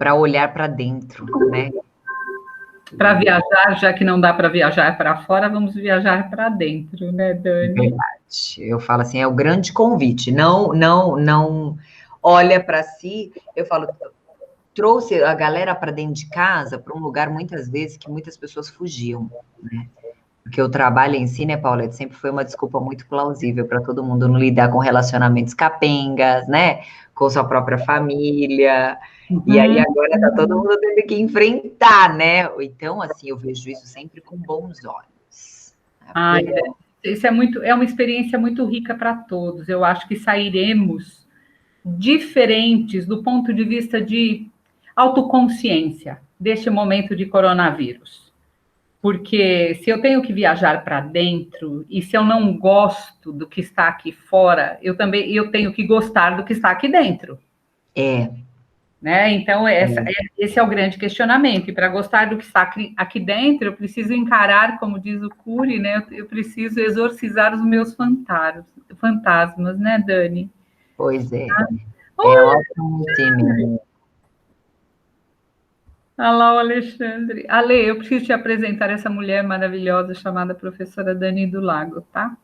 para olhar para dentro, né? Para viajar, já que não dá para viajar para fora, vamos viajar para dentro, né, Dani? Verdade. Eu falo assim, é o grande convite. Não olha para si. Eu falo, trouxe a galera para dentro de casa, para um lugar muitas vezes que muitas pessoas fugiam, né? Porque o trabalho em si, né, Paulette, sempre foi uma desculpa muito plausível para todo mundo não lidar com relacionamentos capengas, né? Com sua própria família. E aí agora tá todo mundo tendo que enfrentar, né? Então, assim, eu vejo isso sempre com bons olhos. Isso é uma experiência muito rica para todos. Eu acho que sairemos diferentes do ponto de vista de autoconsciência deste momento de coronavírus. Porque se eu tenho que viajar para dentro e se eu não gosto do que está aqui fora, eu tenho que gostar do que está aqui dentro. Né? Então, esse é o grande questionamento. E para gostar do que está aqui dentro, eu preciso encarar, como diz o Cury, né? Eu preciso exorcizar os meus fantasmas, né, Dani? Pois é. É ótimo time. Olá, Alexandre. Ale, eu preciso te apresentar essa mulher maravilhosa chamada professora Dani do Lago, tá?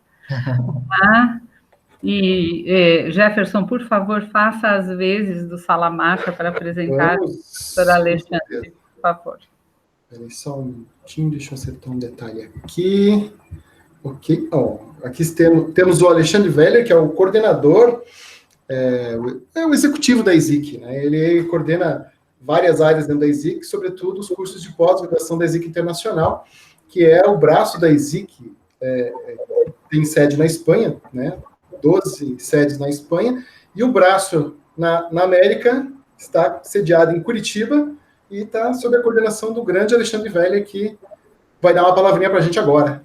E Jefferson, por favor, faça as vezes do Salamaca para apresentar a professora Alexandre, por favor. Espera aí só um minutinho, deixa eu acertar um detalhe aqui. Ok, aqui temos o Alexandre Weller, que é o coordenador, o executivo da ESIC, né? Ele coordena várias áreas dentro da ESIC, sobretudo os cursos de pós-graduação da ESIC Internacional, que é o braço da ESIC, tem sede na Espanha, né? 12 sedes na Espanha, e o braço na América está sediado em Curitiba e está sob a coordenação do grande Alexandre Weller, que vai dar uma palavrinha para a gente agora.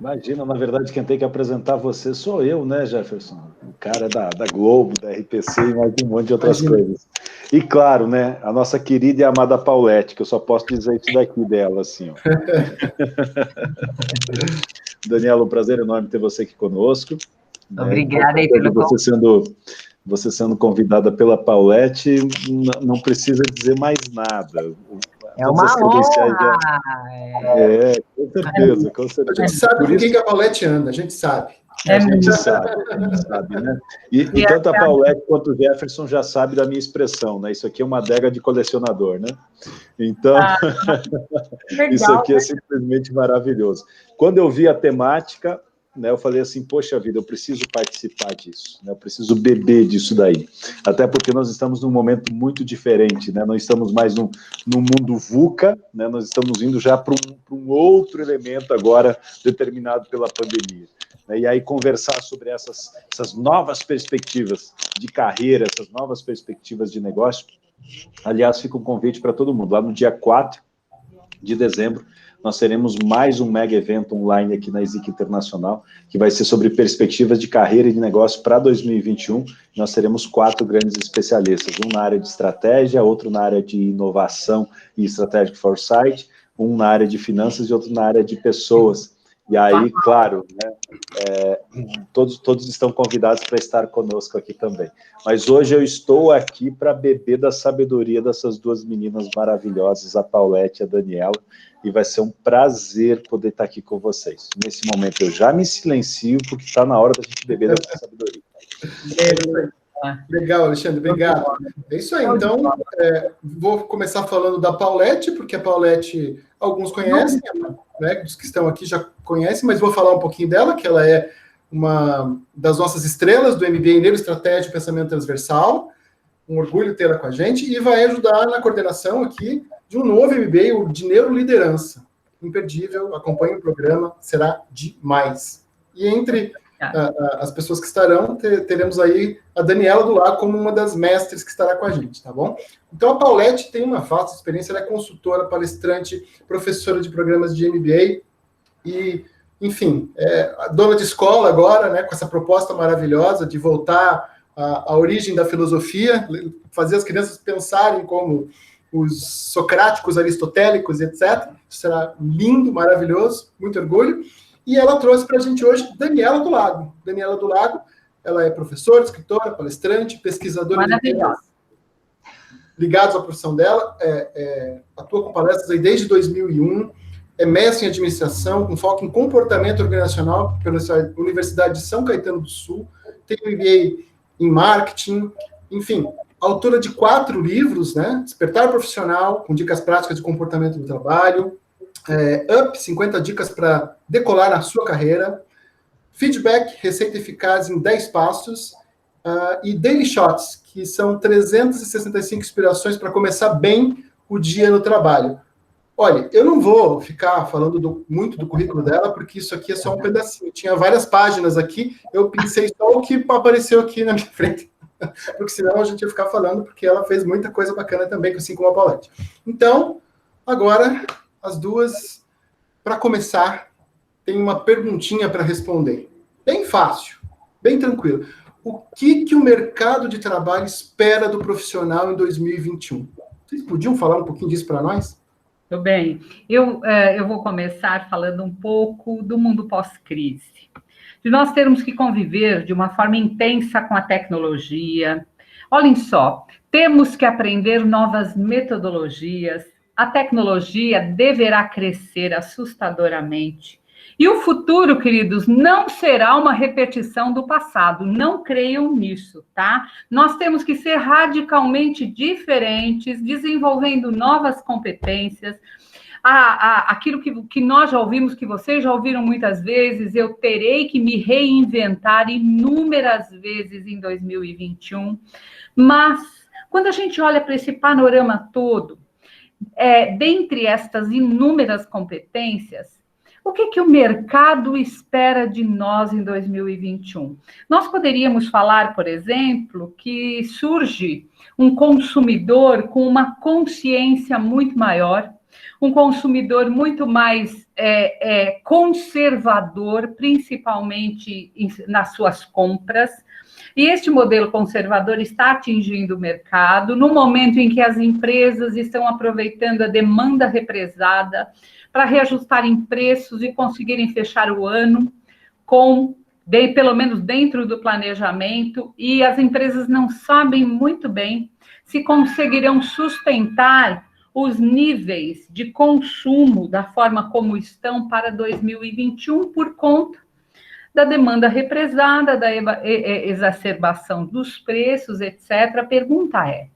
Imagina, na verdade, quem tem que apresentar você sou eu, né, Jefferson? O cara da Globo, da RPC e mais um monte de outras coisas. E claro, né, a nossa querida e amada Paulette, que eu só posso dizer isso daqui dela, assim, ó. Daniela, um prazer enorme ter você aqui conosco. Obrigada aí pelo convite. Você sendo convidada pela Paulette, não precisa dizer mais nada. É uma honra! Com certeza. A gente sabe com quem que a Paulette anda, a gente sabe. A gente sabe, né? E tanto a Paulette quanto o Jefferson já sabe da minha expressão, né? Isso aqui é uma adega de colecionador, né? Então, legal, isso aqui é simplesmente maravilhoso. Quando eu vi a temática, né, eu falei assim, poxa vida, eu preciso participar disso, né, eu preciso beber disso daí, até porque nós estamos num momento muito diferente, né, não estamos mais num mundo VUCA, né, nós estamos indo já para um outro elemento agora determinado pela pandemia, né, e aí conversar sobre essas novas perspectivas de carreira, essas novas perspectivas de negócio. Aliás, fica um convite para todo mundo, lá no dia 4 de dezembro, nós teremos mais um mega evento online aqui na ESIC Internacional, que vai ser sobre perspectivas de carreira e de negócio para 2021. Nós teremos 4 grandes especialistas, um na área de estratégia, outro na área de inovação e strategic foresight, um na área de finanças e outro na área de pessoas. E aí, claro, né, todos estão convidados para estar conosco aqui também. Mas hoje eu estou aqui para beber da sabedoria dessas duas meninas maravilhosas, a Paulette e a Daniela, e vai ser um prazer poder estar aqui com vocês. Nesse momento eu já me silencio, porque está na hora da gente beber dessa sabedoria. Legal, Alexandre, obrigado. É isso aí, então, vou começar falando da Paulette, porque a Paulette, alguns conhecem, né, os que estão aqui já conhecem, mas vou falar um pouquinho dela, que ela é uma das nossas estrelas do MBA Neuroestratégia e Pensamento Transversal, um orgulho tê-la com a gente, e vai ajudar na coordenação aqui de um novo MBA, o de Neuroliderança. Imperdível, acompanhe o programa, será demais. E entre as pessoas que estarão, teremos aí a Daniela do Lago como uma das mestres que estará com a gente, tá bom? Então, a Paulette tem uma vasta experiência, ela é consultora, palestrante, professora de programas de MBA e, enfim, a dona de escola agora, né, com essa proposta maravilhosa de voltar à origem da filosofia, fazer as crianças pensarem como os socráticos, aristotélicos, etc. Isso será lindo, maravilhoso, muito orgulho. E ela trouxe para a gente hoje Daniela do Lago. Daniela do Lago, ela é professora, escritora, palestrante, pesquisadora. Maravilhosa. ligados à profissão dela, atua com palestras aí desde 2001, é mestre em administração, com foco em comportamento organizacional pela Universidade de São Caetano do Sul, tem um MBA em marketing, enfim, autora de 4 livros, né? Despertar Profissional, com dicas práticas de comportamento do trabalho, Up, 50 dicas para decolar a sua carreira, Feedback, receita eficaz em 10 passos, e Daily Shots, que são 365 inspirações para começar bem o dia no trabalho. Olha, eu não vou ficar falando muito do currículo dela, porque isso aqui é só um pedacinho. Tinha várias páginas aqui, eu pensei só o que apareceu aqui na minha frente. Porque senão a gente ia ficar falando, porque ela fez muita coisa bacana também, assim como a Paulette. Então, agora, as duas, para começar, tem uma perguntinha para responder. Bem fácil, bem tranquilo. O que o mercado de trabalho espera do profissional em 2021? Vocês podiam falar um pouquinho disso para nós? Tudo bem. Eu vou começar falando um pouco do mundo pós-crise. De nós termos que conviver de uma forma intensa com a tecnologia. Olhem só, temos que aprender novas metodologias. A tecnologia deverá crescer assustadoramente. E o futuro, queridos, não será uma repetição do passado. Não creiam nisso, tá? Nós temos que ser radicalmente diferentes, desenvolvendo novas competências. Aquilo que nós já ouvimos, que vocês já ouviram muitas vezes, eu terei que me reinventar inúmeras vezes em 2021. Mas, quando a gente olha para esse panorama todo, dentre estas inúmeras competências, o que o mercado espera de nós em 2021? Nós poderíamos falar, por exemplo, que surge um consumidor com uma consciência muito maior, um consumidor muito mais conservador, principalmente nas suas compras. E este modelo conservador está atingindo o mercado no momento em que as empresas estão aproveitando a demanda represada para reajustarem preços e conseguirem fechar o ano pelo menos dentro do planejamento, e as empresas não sabem muito bem se conseguirão sustentar os níveis de consumo da forma como estão para 2021 por conta da demanda represada, da exacerbação dos preços, etc. A pergunta é: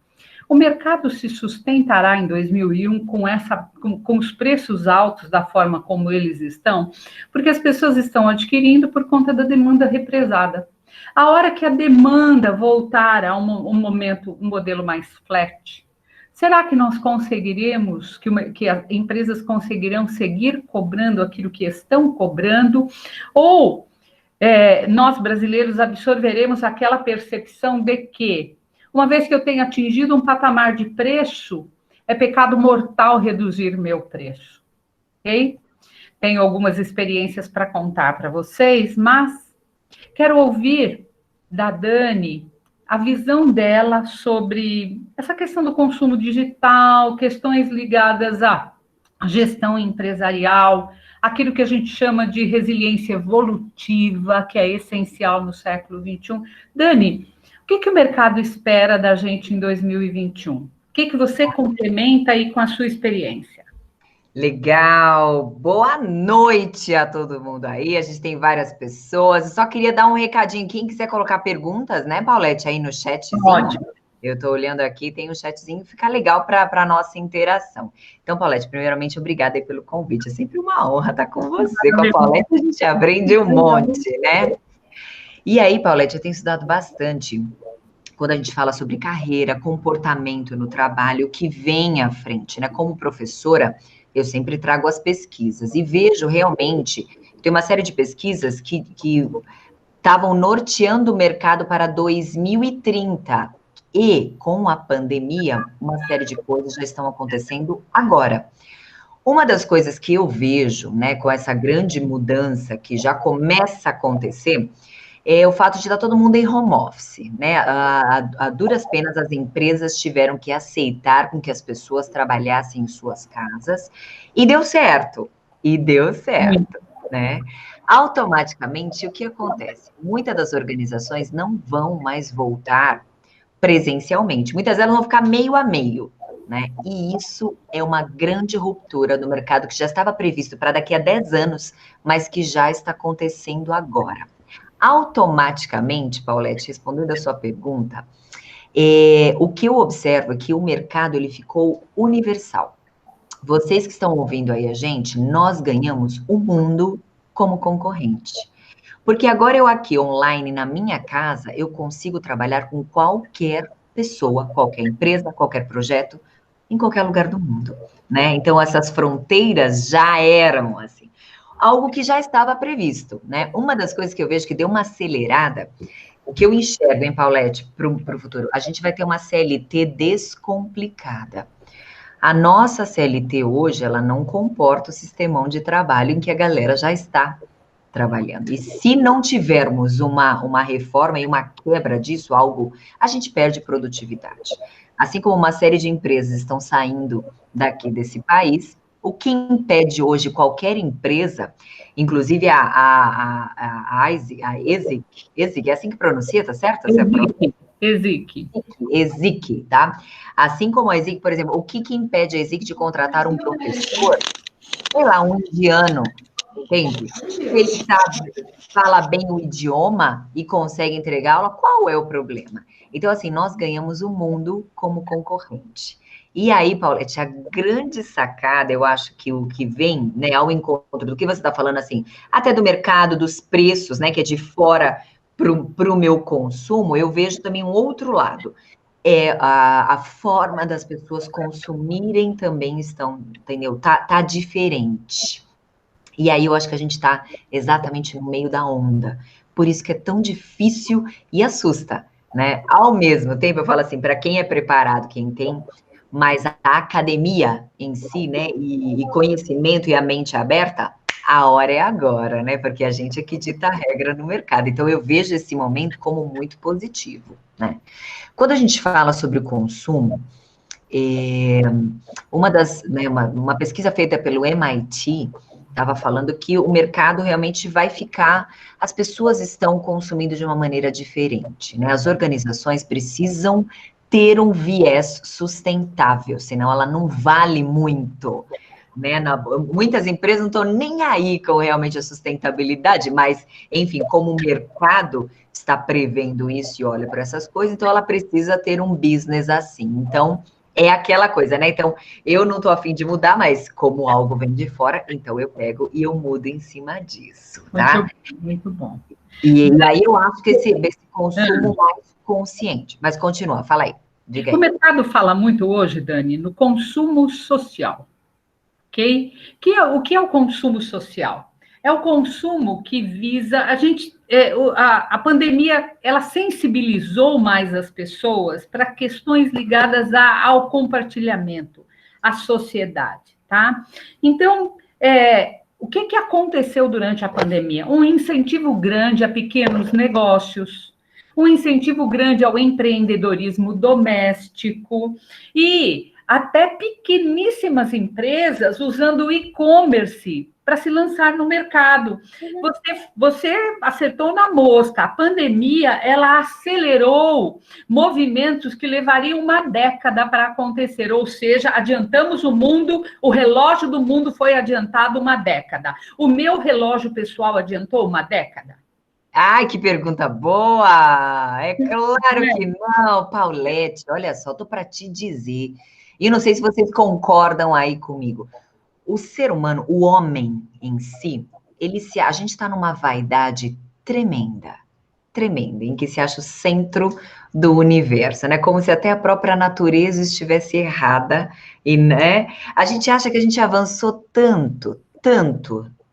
o mercado se sustentará em 2001 com os preços altos da forma como eles estão? Porque as pessoas estão adquirindo por conta da demanda represada. A hora que a demanda voltar a um modelo mais flat, será que nós conseguiremos, que as empresas conseguirão seguir cobrando aquilo que estão cobrando? Ou nós, brasileiros, absorveremos aquela percepção de que, uma vez que eu tenho atingido um patamar de preço, é pecado mortal reduzir meu preço, ok? Tenho algumas experiências para contar para vocês, mas quero ouvir da Dani a visão dela sobre essa questão do consumo digital, questões ligadas à gestão empresarial, aquilo que a gente chama de resiliência evolutiva, que é essencial no século XXI. Dani, o que o mercado espera da gente em 2021? O que você complementa aí com a sua experiência? Legal! Boa noite a todo mundo aí. A gente tem várias pessoas. Eu só queria dar um recadinho. Quem quiser colocar perguntas, né, Paulette, aí no chatzinho. Pode. Eu estou olhando aqui, tem um chatzinho, fica legal para a nossa interação. Então, Paulette, primeiramente, obrigada aí pelo convite. É sempre uma honra estar com você. Com a Paulette, a gente aprende um monte, né? E aí, Paulette, eu tenho estudado bastante quando a gente fala sobre carreira, comportamento no trabalho, o que vem à frente, né? Como professora, eu sempre trago as pesquisas e vejo realmente, tem uma série de pesquisas que estavam norteando o mercado para 2030. E, com a pandemia, uma série de coisas já estão acontecendo agora. Uma das coisas que eu vejo, né, com essa grande mudança que já começa a acontecer, é o fato de estar todo mundo em home office, né? A duras penas as empresas tiveram que aceitar com que as pessoas trabalhassem em suas casas, e deu certo, né? Automaticamente, o que acontece? Muitas das organizações não vão mais voltar presencialmente. Muitas delas vão ficar meio a meio, né? E isso é uma grande ruptura no mercado que já estava previsto para daqui a 10 anos, mas que já está acontecendo agora. Automaticamente, Paulette, respondendo a sua pergunta, o que eu observo é que o mercado ele ficou universal. Vocês que estão ouvindo aí a gente, nós ganhamos o mundo como concorrente. Porque agora eu aqui online na minha casa, eu consigo trabalhar com qualquer pessoa, qualquer empresa, qualquer projeto, em qualquer lugar do mundo, né? Então essas fronteiras já eram assim, algo que já estava previsto, né? Uma das coisas que eu vejo que deu uma acelerada, o que eu enxergo, hein, Paulette, para o futuro, a gente vai ter uma CLT descomplicada. A nossa CLT hoje, ela não comporta o sistemão de trabalho em que a galera já está trabalhando. E se não tivermos uma reforma e uma quebra disso, a gente perde produtividade. Assim como uma série de empresas estão saindo daqui desse país, o que impede hoje qualquer empresa, inclusive a ESIC, é assim que pronuncia, tá certo? ESIC, tá? Assim como a ESIC, por exemplo, o que impede a ESIC de contratar um professor, sei lá, um indiano, entende? Se ele fala bem o idioma e consegue entregar aula, qual é o problema? Então, assim, nós ganhamos o mundo como concorrente. E aí, Paulette, a grande sacada, eu acho que o que vem, né, ao encontro do que você está falando, assim, até do mercado, dos preços, né, que é de fora para o meu consumo, eu vejo também um outro lado. A forma das pessoas consumirem também entendeu? Tá diferente. E aí eu acho que a gente está exatamente no meio da onda. Por isso que é tão difícil e assusta, né? Ao mesmo tempo, eu falo assim, para quem é preparado, quem tem, mas a academia em si, né, e conhecimento e a mente aberta, a hora é agora, né? Porque a gente é que dita a regra no mercado. Então, eu vejo esse momento como muito positivo, né? Quando a gente fala sobre o consumo, uma pesquisa feita pelo MIT estava falando que o mercado realmente vai ficar, as pessoas estão consumindo de uma maneira diferente, né? As organizações precisam ter um viés sustentável, senão ela não vale muito, né? Muitas empresas não estão nem aí com realmente a sustentabilidade, mas, enfim, como o mercado está prevendo isso e olha para essas coisas, então ela precisa ter um business assim. Então, é aquela coisa, né? Então, eu não estou afim de mudar, mas como algo vem de fora, então eu pego e eu mudo em cima disso, tá? Muito bom. E aí eu acho que esse consumo mais consciente. Mas continua, fala aí, diga aí. O mercado fala muito hoje, Dani, no consumo social, ok? O que é o consumo social? É o consumo que visa a pandemia, ela sensibilizou mais as pessoas para questões ligadas ao compartilhamento, à sociedade, tá? Então, o que aconteceu durante a pandemia? Um incentivo grande a pequenos negócios, um incentivo grande ao empreendedorismo doméstico e até pequeníssimas empresas usando o e-commerce para se lançar no mercado. Você acertou na mosca. A pandemia, ela acelerou movimentos que levariam uma década para acontecer, ou seja, adiantamos o mundo, o relógio do mundo foi adiantado uma década. O meu relógio pessoal adiantou uma década? Ai, que pergunta boa! É claro que não, Paulette. Olha só, estou para te dizer. E não sei se vocês concordam aí comigo. O ser humano, o homem em si, a gente está numa vaidade tremenda, em que se acha o centro do universo, né? Como se até a própria natureza estivesse errada, e, né? A gente acha que a gente avançou tanto,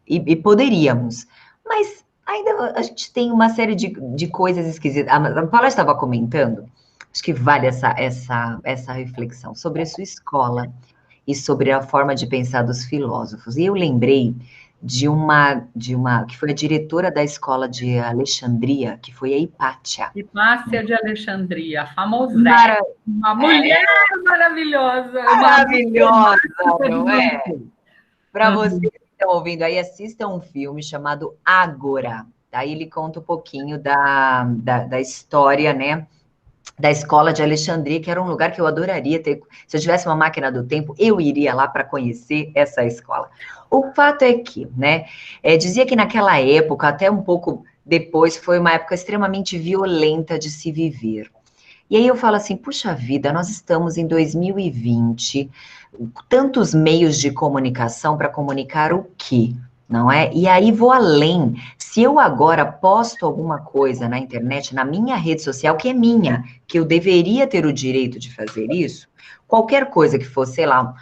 e poderíamos, mas ainda a gente tem uma série de coisas esquisitas. A Paula estava comentando, acho que vale essa reflexão sobre a sua escola e sobre a forma de pensar dos filósofos. E eu lembrei de uma que foi a diretora da escola de Alexandria, que foi a Hipátia. Hipátia de Alexandria, famosa. Uma mulher maravilhosa. Maravilhosa, não é? Para vocês que estão ouvindo aí, assistam um filme chamado Ágora. Aí ele conta um pouquinho da história, né, da escola de Alexandria, que era um lugar que eu adoraria ter. Se eu tivesse uma máquina do tempo, eu iria lá para conhecer essa escola. O fato é que, né, dizia que naquela época, até um pouco depois, foi uma época extremamente violenta de se viver. E aí eu falo assim, puxa vida, nós estamos em 2020, tantos meios de comunicação para comunicar o quê? Não é? E aí vou além. Se eu agora posto alguma coisa na internet, na minha rede social, que é minha, que eu deveria ter o direito de fazer isso, qualquer coisa que fosse, sei lá,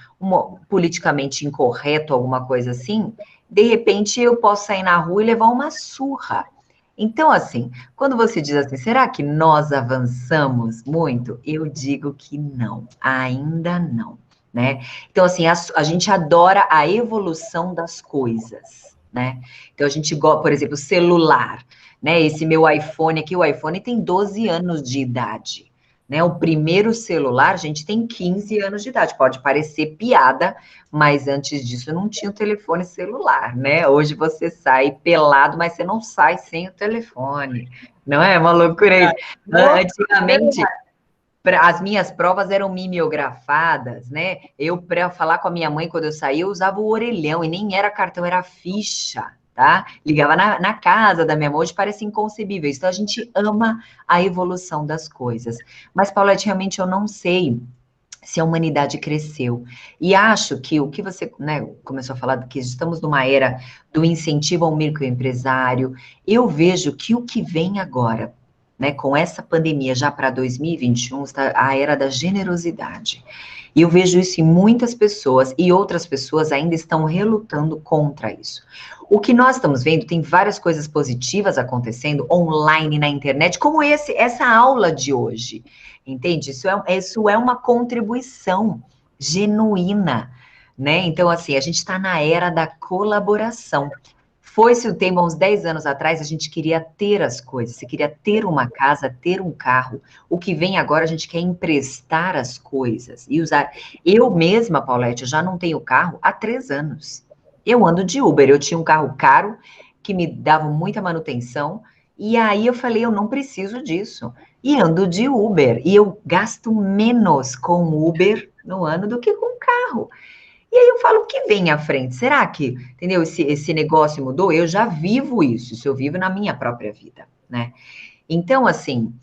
politicamente incorreto, alguma coisa assim, de repente eu posso sair na rua e levar uma surra. Então, assim, quando você diz assim, será que nós avançamos muito? Eu digo que não, ainda não. Né? Então, assim, a gente adora a evolução das coisas, né? Então, a gente gosta, por exemplo, celular, né? Esse meu iPhone aqui, o iPhone tem 12 anos de idade, né? O primeiro celular, a gente tem 15 anos de idade. Pode parecer piada, mas antes disso não tinha o telefone celular, né? Hoje você sai pelado, mas você não sai sem o telefone. Não é uma loucura isso? Antigamente... As minhas provas eram mimeografadas, né? Eu, para falar com a minha mãe, quando eu saía, eu usava o orelhão, e nem era cartão, era ficha, tá? Ligava na casa da minha mãe, hoje parece inconcebível. Então, a gente ama a evolução das coisas. Mas, Paulette, realmente eu não sei se a humanidade cresceu. E acho que o que você, né, começou a falar, que estamos numa era do incentivo ao microempresário, eu vejo que o que vem agora, né, com essa pandemia já para 2021, está a era da generosidade. E eu vejo isso em muitas pessoas, e outras pessoas ainda estão relutando contra isso. O que nós estamos vendo, tem várias coisas positivas acontecendo online na internet, como essa aula de hoje, entende? Isso é uma contribuição genuína, né? Então, assim, a gente está na era da colaboração. Foi-se o tema, uns 10 anos atrás, a gente queria ter as coisas, você queria ter uma casa, ter um carro. O que vem agora, a gente quer emprestar as coisas e usar. Eu mesma, Paulette, eu já não tenho carro há 3 anos. Eu ando de Uber, eu tinha um carro caro, que me dava muita manutenção, e aí eu falei, eu não preciso disso. E ando de Uber, e eu gasto menos com Uber no ano do que com carro. E aí eu falo, o que vem à frente? Será que, entendeu, esse negócio mudou? Eu já vivo isso eu vivo na minha própria vida, né? Então, assim,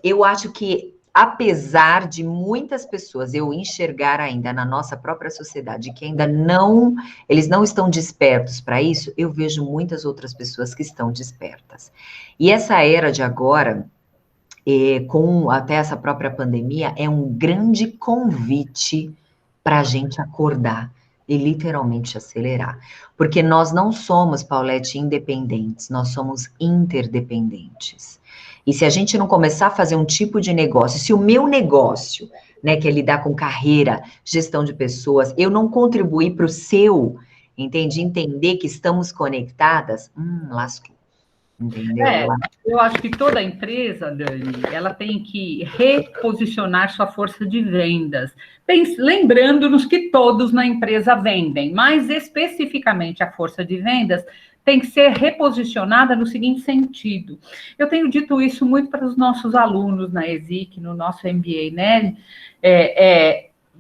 eu acho que, apesar de muitas pessoas eu enxergar ainda na nossa própria sociedade que ainda não, eles não estão despertos para isso, eu vejo muitas outras pessoas que estão despertas. E essa era de agora, com até essa própria pandemia, é um grande convite para a gente acordar e literalmente acelerar. Porque nós não somos, Paulette, independentes, nós somos interdependentes. E se a gente não começar a fazer um tipo de negócio, se o meu negócio, né, que é lidar com carreira, gestão de pessoas, eu não contribuir para o seu, entende? Entender que estamos conectadas, lascou. Entendeu? Eu acho que toda empresa, Dani, ela tem que reposicionar sua força de vendas, lembrando-nos que todos na empresa vendem, mas especificamente a força de vendas tem que ser reposicionada no seguinte sentido. Eu tenho dito isso muito para os nossos alunos na ESIC, no nosso MBA, né?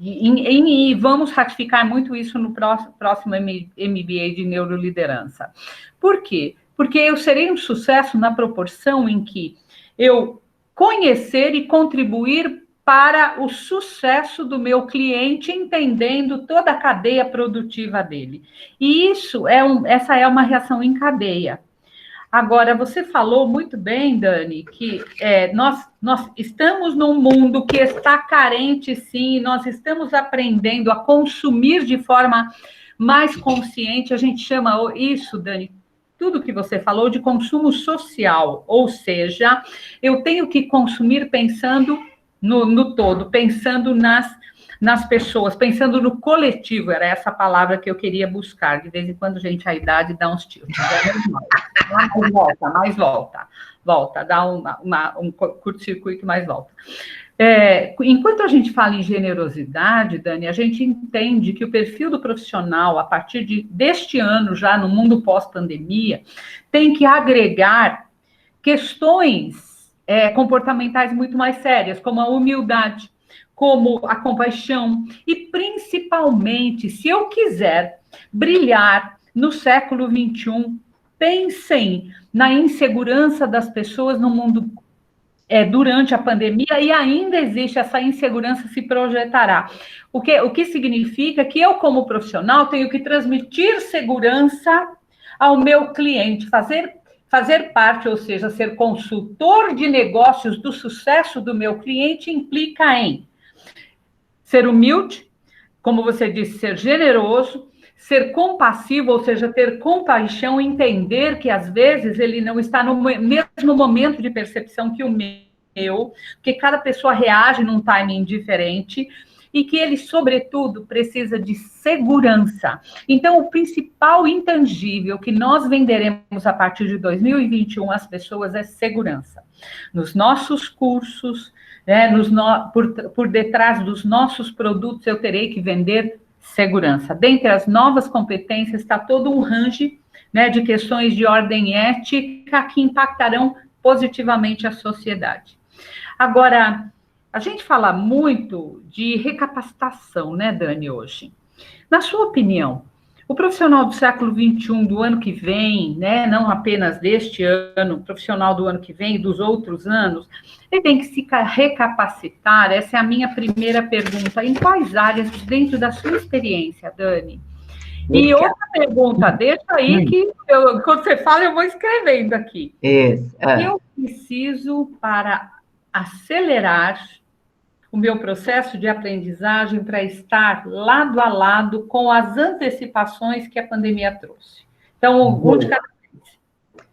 E vamos ratificar muito isso no próximo MBA de Neuroliderança. Por quê? Porque eu serei um sucesso na proporção em que eu conhecer e contribuir para o sucesso do meu cliente, entendendo toda a cadeia produtiva dele. E essa é uma reação em cadeia. Agora, você falou muito bem, Dani, que nós estamos num mundo que está carente, sim, e nós estamos aprendendo a consumir de forma mais consciente. A gente chama isso, Dani, tudo que você falou de consumo social, ou seja, eu tenho que consumir pensando no todo, pensando nas pessoas, pensando no coletivo, era essa palavra que eu queria buscar. De vez em quando, gente, a idade dá uns tiros. Mas volta, dá um curto-circuito, mas volta. Enquanto a gente fala em generosidade, Dani, a gente entende que o perfil do profissional, a partir deste ano, já no mundo pós-pandemia, tem que agregar questões comportamentais muito mais sérias, como a humildade, como a compaixão, e principalmente, se eu quiser brilhar no século XXI, pensem na insegurança das pessoas no mundo durante a pandemia, e ainda existe essa insegurança, se projetará. O que significa que eu, como profissional, tenho que transmitir segurança ao meu cliente, fazer parte, ou seja, ser consultor de negócios do sucesso do meu cliente, implica em ser humilde, como você disse, ser generoso, ser compassivo, ou seja, ter compaixão, entender que às vezes ele não está no mesmo momento de percepção que o meu, porque cada pessoa reage num timing diferente, e que ele, sobretudo, precisa de segurança. Então, o principal intangível que nós venderemos a partir de 2021 às pessoas é segurança. Nos nossos cursos, por detrás dos nossos produtos, eu terei que vender segurança. Dentre as novas competências está todo um range, de questões de ordem ética que impactarão positivamente a sociedade. Agora, a gente fala muito de recapacitação, Dani, hoje. Na sua opinião, o profissional do século XXI, do ano que vem, não apenas deste ano, o profissional do ano que vem, dos outros anos, ele tem que se recapacitar? Essa é a minha primeira pergunta. Em quais áreas, dentro da sua experiência, Dani? E outra pergunta, deixa aí que quando você fala, eu vou escrevendo aqui. Eu preciso, para acelerar o meu processo de aprendizagem, para estar lado a lado com as antecipações que a pandemia trouxe. Então, um de cada vez.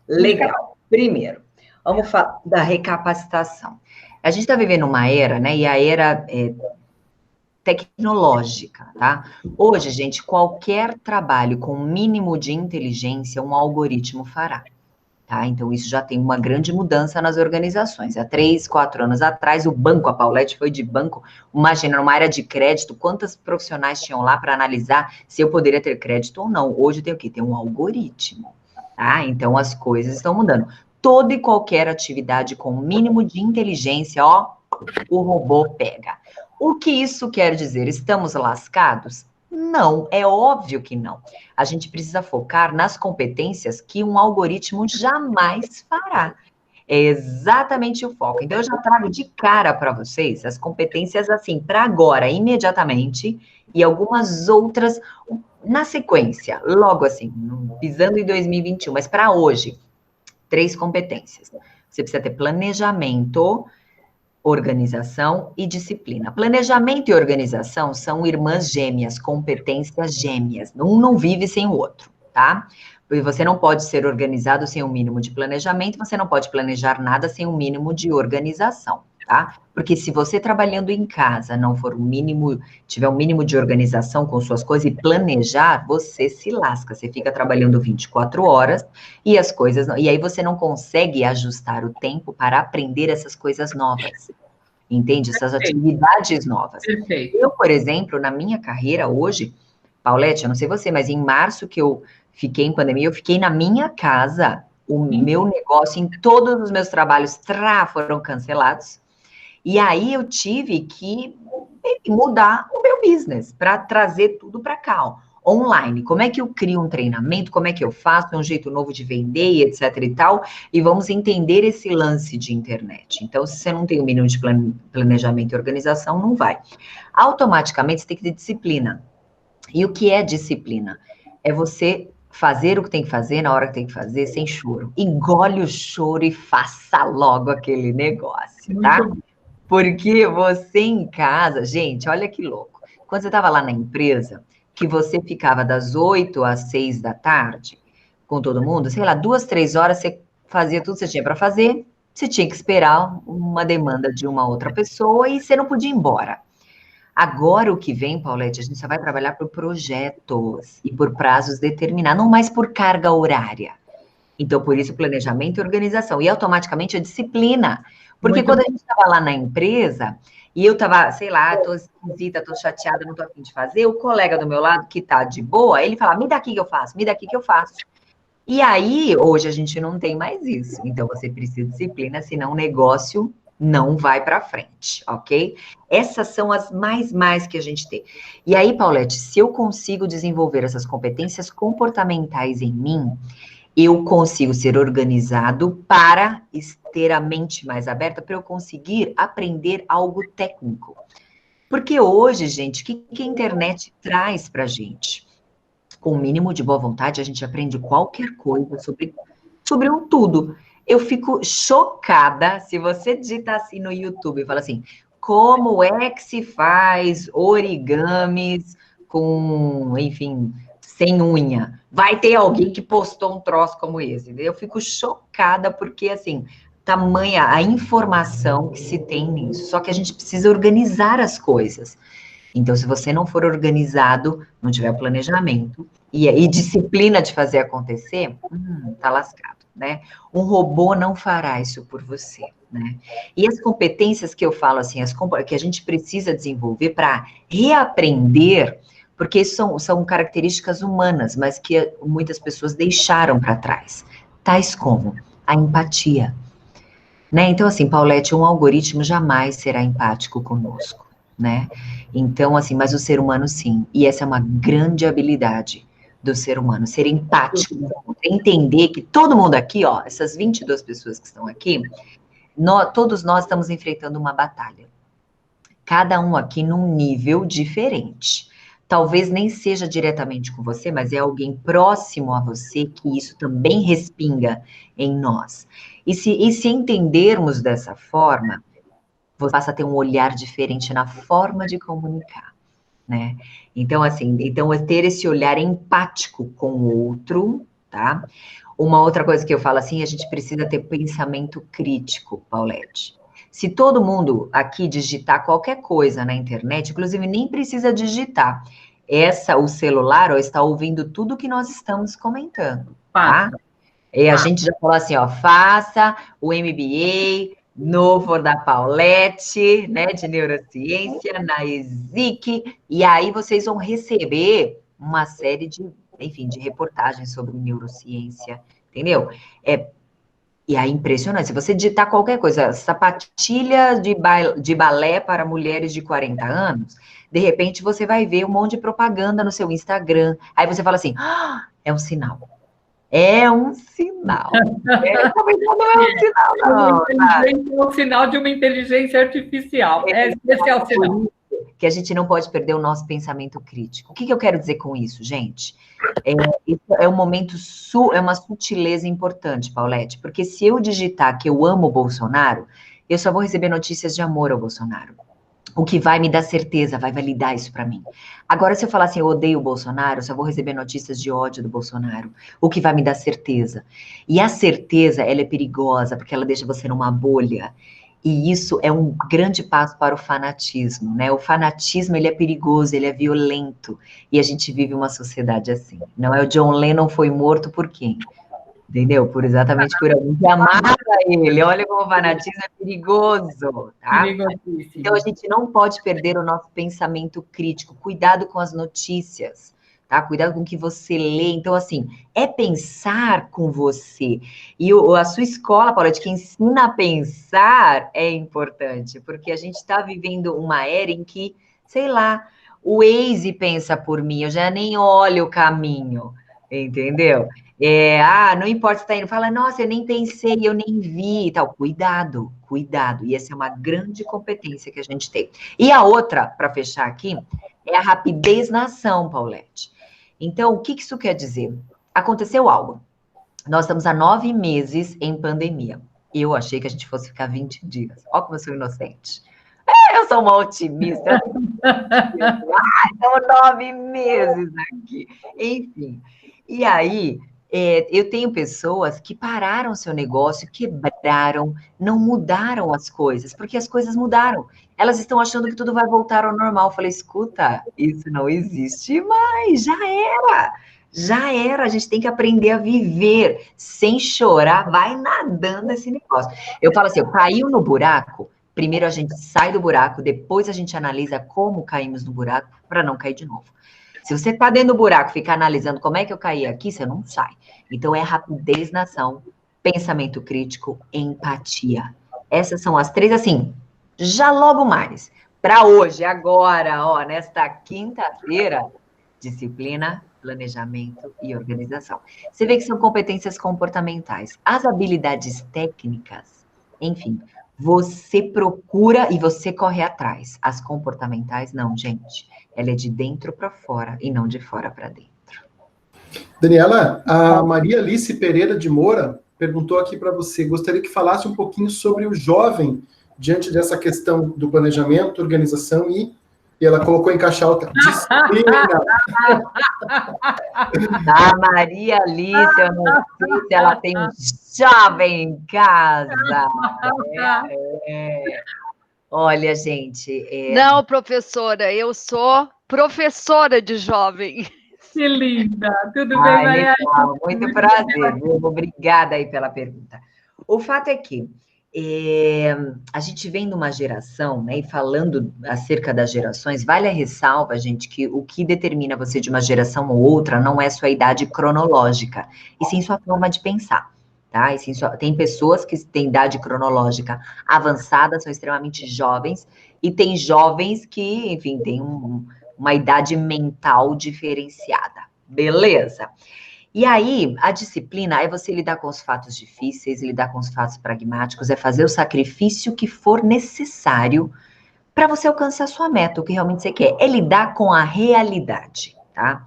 Legal. Primeiro, vamos falar da recapacitação. A gente está vivendo uma era, e a era tecnológica, tá? Hoje, gente, qualquer trabalho com mínimo de inteligência, um algoritmo fará. Tá? Então, isso já tem uma grande mudança nas organizações. Há 3, 4 anos atrás, o banco, a Paulette foi de banco, imagina, numa área de crédito, quantos profissionais tinham lá para analisar se eu poderia ter crédito ou não. Hoje tem o quê? Tem um algoritmo, tá? Então, as coisas estão mudando. Toda e qualquer atividade com mínimo de inteligência, o robô pega. O que isso quer dizer? Estamos lascados? Não, é óbvio que não. A gente precisa focar nas competências que um algoritmo jamais fará. É exatamente o foco. Então, eu já trago de cara para vocês as competências, assim, para agora, imediatamente, e algumas outras na sequência, logo assim, pisando em 2021, mas para hoje, 3 competências. Você precisa ter planejamento, organização e disciplina. Planejamento e organização são irmãs gêmeas, competências gêmeas. Um não vive sem o outro, tá? Porque você não pode ser organizado sem um mínimo de planejamento, você não pode planejar nada sem um mínimo de organização, tá? Porque se você trabalhando em casa não for tiver um mínimo de organização com suas coisas e planejar, você se lasca, você fica trabalhando 24 horas e as coisas e aí você não consegue ajustar o tempo para aprender essas coisas novas. Entende? Essas atividades novas. Perfeito. Eu, por exemplo, na minha carreira hoje, Paulette, eu não sei você, mas em março que eu fiquei em pandemia, eu fiquei na minha casa, meu negócio, em todos os meus trabalhos foram cancelados. E aí eu tive que mudar o meu business para trazer tudo para cá, online. Como é que eu crio um treinamento? Como é que eu faço? Um jeito novo de vender, etc e tal. E vamos entender esse lance de internet. Então, se você não tem um mínimo de planejamento e organização, não vai. Automaticamente, você tem que ter disciplina. E o que é disciplina? É você fazer o que tem que fazer na hora que tem que fazer, sem choro. Engole o choro e faça logo aquele negócio, tá? Porque você em casa, gente, olha que louco. Quando você estava lá na empresa, que você ficava das 8 às 6 da tarde com todo mundo, sei lá, 2, 3 horas você fazia tudo que você tinha para fazer, você tinha que esperar uma demanda de uma outra pessoa e você não podia ir embora. Agora, o que vem, Paulette, a gente só vai trabalhar por projetos e por prazos determinados, não mais por carga horária. Então, por isso, planejamento e organização. E, automaticamente, a disciplina. Porque quando a gente estava lá na empresa, e eu estava, sei lá, estou esquisita, estou chateada, não estou a fim de fazer, o colega do meu lado, que está de boa, ele fala, me dá aqui que eu faço, me dá aqui que eu faço. E aí, hoje a gente não tem mais isso. Então, você precisa de disciplina, senão o negócio não vai para frente, ok? Essas são as mais que a gente tem. E aí, Paulette, se eu consigo desenvolver essas competências comportamentais em mim, eu consigo ser organizado para ter a mente mais aberta, para eu conseguir aprender algo técnico. Porque hoje, gente, o que a internet traz para a gente? Com o mínimo de boa vontade, a gente aprende qualquer coisa sobre um tudo. Eu fico chocada se você digitar assim no YouTube e fala assim, como é que se faz origamis com, enfim, sem unha? Vai ter alguém que postou um troço como esse. Eu fico chocada porque, assim, tamanha a informação que se tem nisso. Só que a gente precisa organizar as coisas. Então, se você não for organizado, não tiver planejamento e disciplina de fazer acontecer, tá lascado, né? Um robô não fará isso por você, né? E as competências que eu falo assim, que a gente precisa desenvolver para reaprender, porque são características humanas, mas que muitas pessoas deixaram para trás, tais como a empatia, né? Então, assim, Paulette, um algoritmo jamais será empático conosco, né? Então, assim, mas o ser humano sim, e essa é uma grande habilidade do ser humano, ser empático, entender que todo mundo aqui, ó, essas 22 pessoas que estão aqui, todos nós estamos enfrentando uma batalha. Cada um aqui num nível diferente. Talvez nem seja diretamente com você, mas é alguém próximo a você que isso também respinga em nós. E se entendermos dessa forma, você passa a ter um olhar diferente na forma de comunicar, né? Então, assim, é ter esse olhar empático com o outro, tá? Uma outra coisa que eu falo assim, a gente precisa ter pensamento crítico, Paulette. Se todo mundo aqui digitar qualquer coisa na internet, inclusive nem precisa digitar, o celular ó, está ouvindo tudo que nós estamos comentando, tá? E a gente já falou assim, ó, faça o MBA novo da Paulette, né, de neurociência, na ESIC, e aí vocês vão receber uma série de, enfim, de reportagens sobre neurociência, entendeu? E aí, impressionante, se você digitar qualquer coisa, sapatilha de balé para mulheres de 40 anos, de repente você vai ver um monte de propaganda no seu Instagram, aí você fala assim, é um sinal. É um sinal. Talvez não é um sinal, não. É um sinal de uma inteligência artificial. Esse é o sinal. Que a gente não pode perder o nosso pensamento crítico. O que eu quero dizer com isso, gente? Isso é um momento, é uma sutileza importante, Paulette, porque se eu digitar que eu amo o Bolsonaro, eu só vou receber notícias de amor ao Bolsonaro. O que vai me dar certeza, vai validar isso para mim. Agora, se eu falar assim, eu odeio o Bolsonaro, eu só vou receber notícias de ódio do Bolsonaro. O que vai me dar certeza. E a certeza, ela é perigosa, porque ela deixa você numa bolha. E isso é um grande passo para o fanatismo, né? O fanatismo, ele é perigoso, ele é violento. E a gente vive uma sociedade assim. Não é o John Lennon foi morto por quem? Entendeu? Exatamente por alguém que amava ele. Olha como o fanatismo é perigoso, tá? Então, a gente não pode perder o nosso pensamento crítico. Cuidado com as notícias, tá? Cuidado com o que você lê. Então, assim, é pensar com você. E a sua escola, Paulette, que ensina a pensar é importante, porque a gente está vivendo uma era em que, sei lá, o Waze pensa por mim, eu já nem olho o caminho, entendeu? Não importa se tá indo, fala, nossa, eu nem pensei, eu nem vi e tal. Cuidado, cuidado. E essa é uma grande competência que a gente tem. E a outra, para fechar aqui, é a rapidez na ação, Paulette. Então, o que isso quer dizer? Aconteceu algo. Nós estamos há 9 meses em pandemia. Eu achei que a gente fosse ficar 20 dias. Olha como eu sou inocente. Eu sou uma otimista. Estamos 9 meses aqui. Enfim. E aí, eu tenho pessoas que pararam seu negócio, quebraram, não mudaram as coisas, porque as coisas mudaram. Elas estão achando que tudo vai voltar ao normal. Eu falei, escuta, isso não existe mais, já era. A gente tem que aprender a viver sem chorar, vai nadando esse negócio. Eu falo assim, caiu no buraco, primeiro a gente sai do buraco, depois a gente analisa como caímos no buraco para não cair de novo. Se você está dentro do buraco, ficar analisando como é que eu caí aqui, você não sai. Então, é rapidez na ação, pensamento crítico, empatia. Essas são as 3, assim, já logo mais. Para hoje, agora, ó, nesta quinta-feira, disciplina, planejamento e organização. Você vê que são competências comportamentais. As habilidades técnicas, enfim, você procura e você corre atrás. As comportamentais, não, gente. Ela é de dentro para fora e não de fora para dentro. Daniela, a Maria Alice Pereira de Moura perguntou aqui para você, gostaria que falasse um pouquinho sobre o jovem diante dessa questão do planejamento, organização e ela colocou em caixa alta, disciplina. A Maria Alice, eu não sei se ela tem um jovem em casa. Olha, gente... Não, professora, eu sou professora de jovem. Que linda! Tudo bem, Maria? Muito prazer, viu? Obrigada aí pela pergunta. O fato é que a gente vem numa geração, né, e falando acerca das gerações, vale a ressalva, gente, que o que determina você de uma geração ou outra não é sua idade cronológica, e sim sua forma de pensar, tá? E sim, tem pessoas que têm idade cronológica avançada, são extremamente jovens, e tem jovens que, enfim, têm uma idade mental diferenciada, beleza? E aí, a disciplina é você lidar com os fatos difíceis, lidar com os fatos pragmáticos, é fazer o sacrifício que for necessário para você alcançar a sua meta, o que realmente você quer, é lidar com a realidade, tá?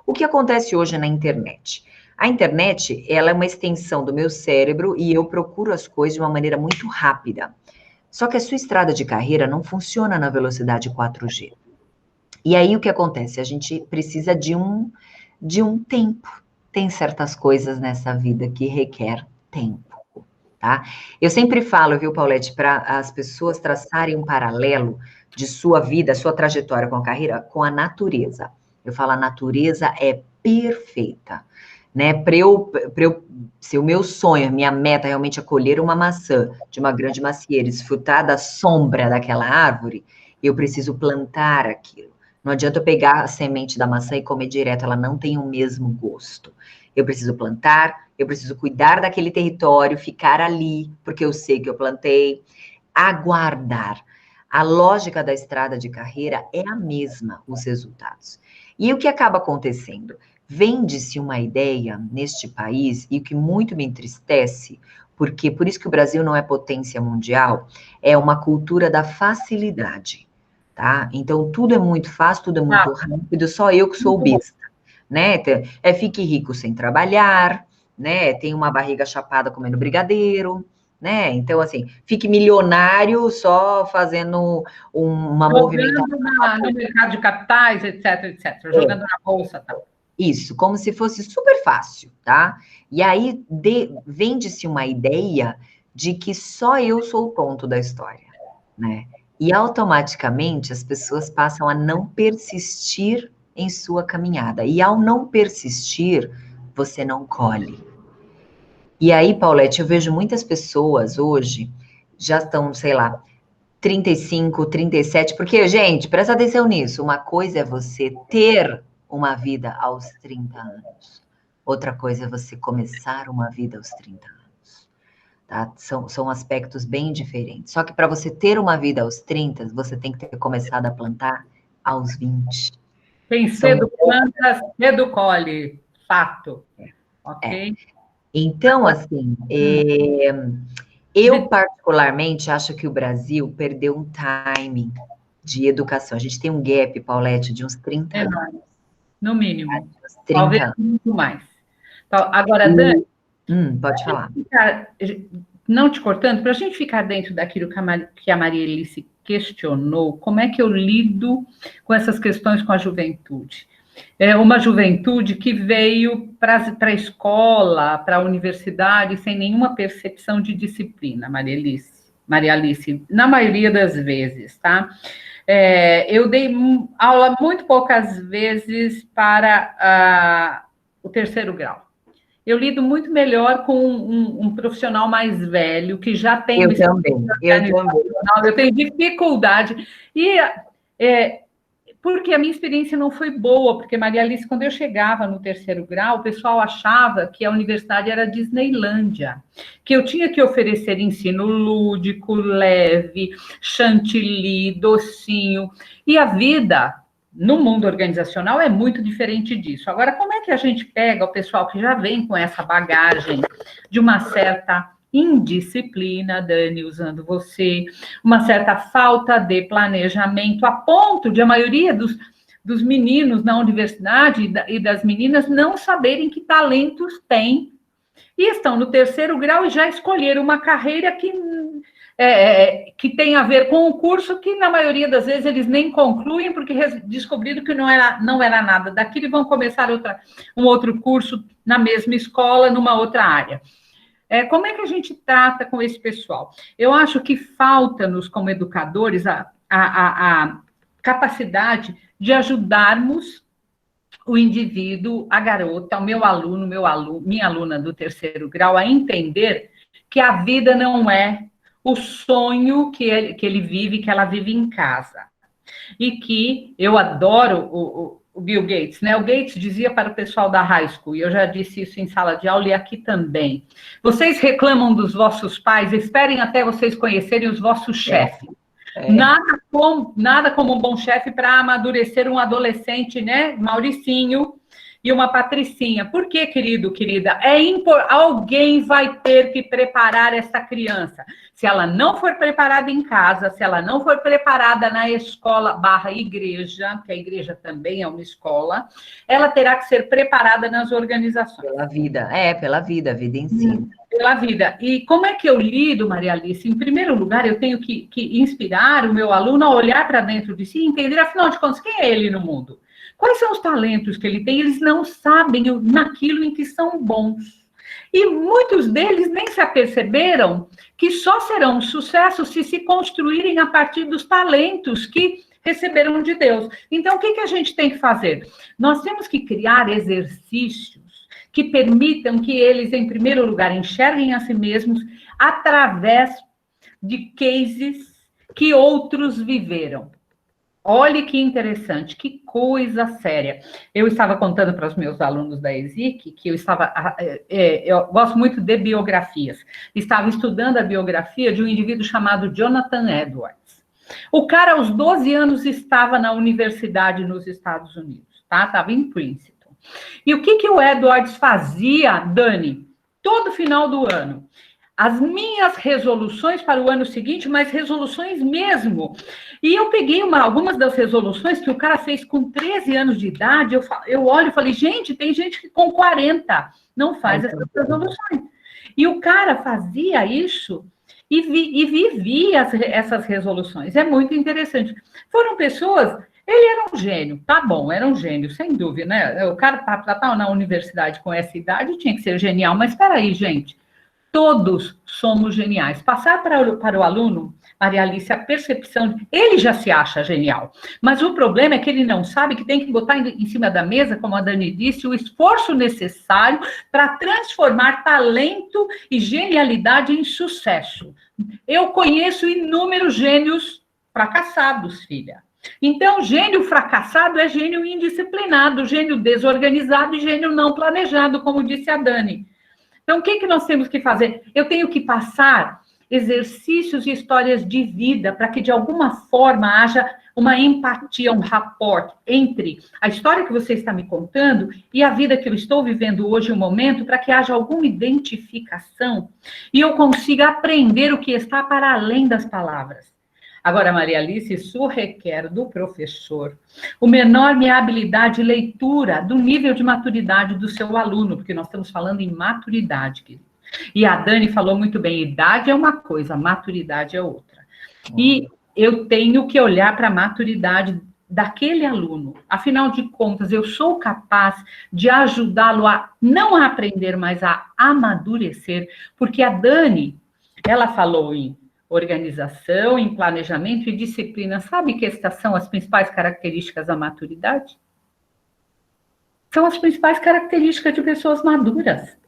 O que acontece hoje na internet? A internet, ela é uma extensão do meu cérebro e eu procuro as coisas de uma maneira muito rápida. Só que a sua estrada de carreira não funciona na velocidade 4G. E aí, o que acontece? A gente precisa de um tempo. Tem certas coisas nessa vida que requer tempo, tá? Eu sempre falo, viu, Paulette, para as pessoas traçarem um paralelo de sua vida, sua trajetória com a carreira, com a natureza. Eu falo, a natureza é perfeita, né? Se o meu sonho, minha meta realmente é colher uma maçã de uma grande macieira, desfrutar da sombra daquela árvore, eu preciso plantar aquilo. Não adianta eu pegar a semente da maçã e comer direto, ela não tem o mesmo gosto. Eu preciso plantar, eu preciso cuidar daquele território, ficar ali, porque eu sei que eu plantei, aguardar. A lógica da estrada de carreira é a mesma, os resultados. E o que acaba acontecendo? Vende-se uma ideia neste país, e o que muito me entristece, porque por isso que o Brasil não é potência mundial, é uma cultura da facilidade. Tá? Então, tudo é muito fácil, tudo é muito rápido, só eu que sou besta, né? Fique rico sem trabalhar, né? Tem uma barriga chapada comendo brigadeiro, né? Então, assim, fique milionário só fazendo uma movimentação. No mercado de capitais, etc. Jogando na bolsa, tá? Isso, como se fosse super fácil, tá? E aí, vende-se uma ideia de que só eu sou o tonto da história, né? E automaticamente as pessoas passam a não persistir em sua caminhada. E ao não persistir, você não colhe. E aí, Paulette, eu vejo muitas pessoas hoje, já estão, sei lá, 35, 37, porque, gente, presta atenção nisso, uma coisa é você ter uma vida aos 30 anos, outra coisa é você começar uma vida aos 30 anos. Tá? São aspectos bem diferentes. Só que para você ter uma vida aos 30, você tem que ter começado a plantar aos 20. Quem cedo planta, cedo colhe. Fato. Ok? Então, assim, eu particularmente acho que o Brasil perdeu um timing de educação. A gente tem um gap, Paulette, de uns 30 anos. No mínimo. Uns 30 talvez anos. muito mais. Então, agora, Dani, pode falar. Não te cortando, para a gente ficar dentro daquilo que a Maria Alice questionou, como é que eu lido com essas questões com a juventude? É uma juventude que veio para a escola, para a universidade, sem nenhuma percepção de disciplina, Maria Alice, na maioria das vezes, tá? Eu dei aula muito poucas vezes para o terceiro grau. Eu lido muito melhor com um profissional mais velho, que já tem... Eu também. Eu tenho dificuldade. porque a minha experiência não foi boa, porque, Maria Alice, quando eu chegava no 3º grau, o pessoal achava que a universidade era Disneylândia, que eu tinha que oferecer ensino lúdico, leve, chantilly, docinho, e a vida no mundo organizacional é muito diferente disso. Agora, como é que a gente pega o pessoal que já vem com essa bagagem de uma certa indisciplina, Dani, usando você, uma certa falta de planejamento, a ponto de a maioria dos meninos na universidade e das meninas não saberem que talentos têm, e estão no 3º grau e já escolheram uma carreira que tem a ver com o curso que, na maioria das vezes, eles nem concluem, porque descobriram que não era nada daquilo e vão começar um outro curso na mesma escola, numa outra área. Como é que a gente trata com esse pessoal? Eu acho que falta-nos, como educadores, a capacidade de ajudarmos o indivíduo, a garota, o meu aluno, minha aluna do 3º grau, a entender que a vida não é o sonho que ele vive, que ela vive em casa. E que eu adoro o Bill Gates, né? O Gates dizia para o pessoal da high school, e eu já disse isso em sala de aula e aqui também: vocês reclamam dos vossos pais, esperem até vocês conhecerem os vossos chefes. Nada como um bom chefe para amadurecer um adolescente, né? Mauricinho e uma Patricinha. Por quê, querido, querida? Alguém vai ter que preparar essa criança. Se ela não for preparada em casa, se ela não for preparada na escola / igreja, que a igreja também é uma escola, ela terá que ser preparada nas organizações. Pela vida, a vida em si. Pela vida. E como é que eu lido, Maria Alice? Em primeiro lugar, eu tenho que inspirar o meu aluno a olhar para dentro de si e entender, afinal de contas, quem é ele no mundo? Quais são os talentos que ele tem? Eles não sabem naquilo em que são bons. E muitos deles nem se aperceberam que só serão um sucesso se construírem a partir dos talentos que receberam de Deus. Então, o que a gente tem que fazer? Nós temos que criar exercícios que permitam que eles, em primeiro lugar, enxerguem a si mesmos através de cases que outros viveram. Olhe que interessante, que coisa séria. Eu estava contando para os meus alunos da ESIC que eu gosto muito de biografias. Estava estudando a biografia de um indivíduo chamado Jonathan Edwards. O cara, aos 12 anos, estava na universidade nos Estados Unidos, tá? Estava em Princeton. E o que o Edwards fazia, Dani? Todo final do ano. As minhas resoluções para o ano seguinte, mas resoluções mesmo. E eu peguei algumas das resoluções que o cara fez com 13 anos de idade, eu olho e falei, gente, tem gente que com 40 não faz essas resoluções. E o cara fazia isso e vivia essas resoluções. É muito interessante. Foram pessoas... Ele era um gênio, tá bom, era um gênio, sem dúvida, né? O cara para estar na universidade com essa idade tinha que ser genial, mas espera aí, gente. Todos somos geniais. Passar para o aluno, Maria Alice, a percepção de... Ele já se acha genial, mas o problema é que ele não sabe que tem que botar em cima da mesa, como a Dani disse, o esforço necessário para transformar talento e genialidade em sucesso. Eu conheço inúmeros gênios fracassados, filha. Então, gênio fracassado é gênio indisciplinado, gênio desorganizado e gênio não planejado, como disse a Dani. Então, o que nós temos que fazer? Eu tenho que passar exercícios e histórias de vida para que, de alguma forma, haja uma empatia, um rapport entre a história que você está me contando e a vida que eu estou vivendo hoje, um momento, para que haja alguma identificação e eu consiga aprender o que está para além das palavras. Agora, Maria Alice, isso requer do professor uma enorme habilidade de leitura do nível de maturidade do seu aluno, porque nós estamos falando em maturidade, querido. E a Dani falou muito bem, idade é uma coisa, maturidade é outra. E eu tenho que olhar para a maturidade daquele aluno. Afinal de contas, eu sou capaz de ajudá-lo a não a aprender, mas a amadurecer, porque a Dani, ela falou em organização, em planejamento e disciplina. Sabe que estas são as principais características da maturidade? São as principais características de pessoas maduras.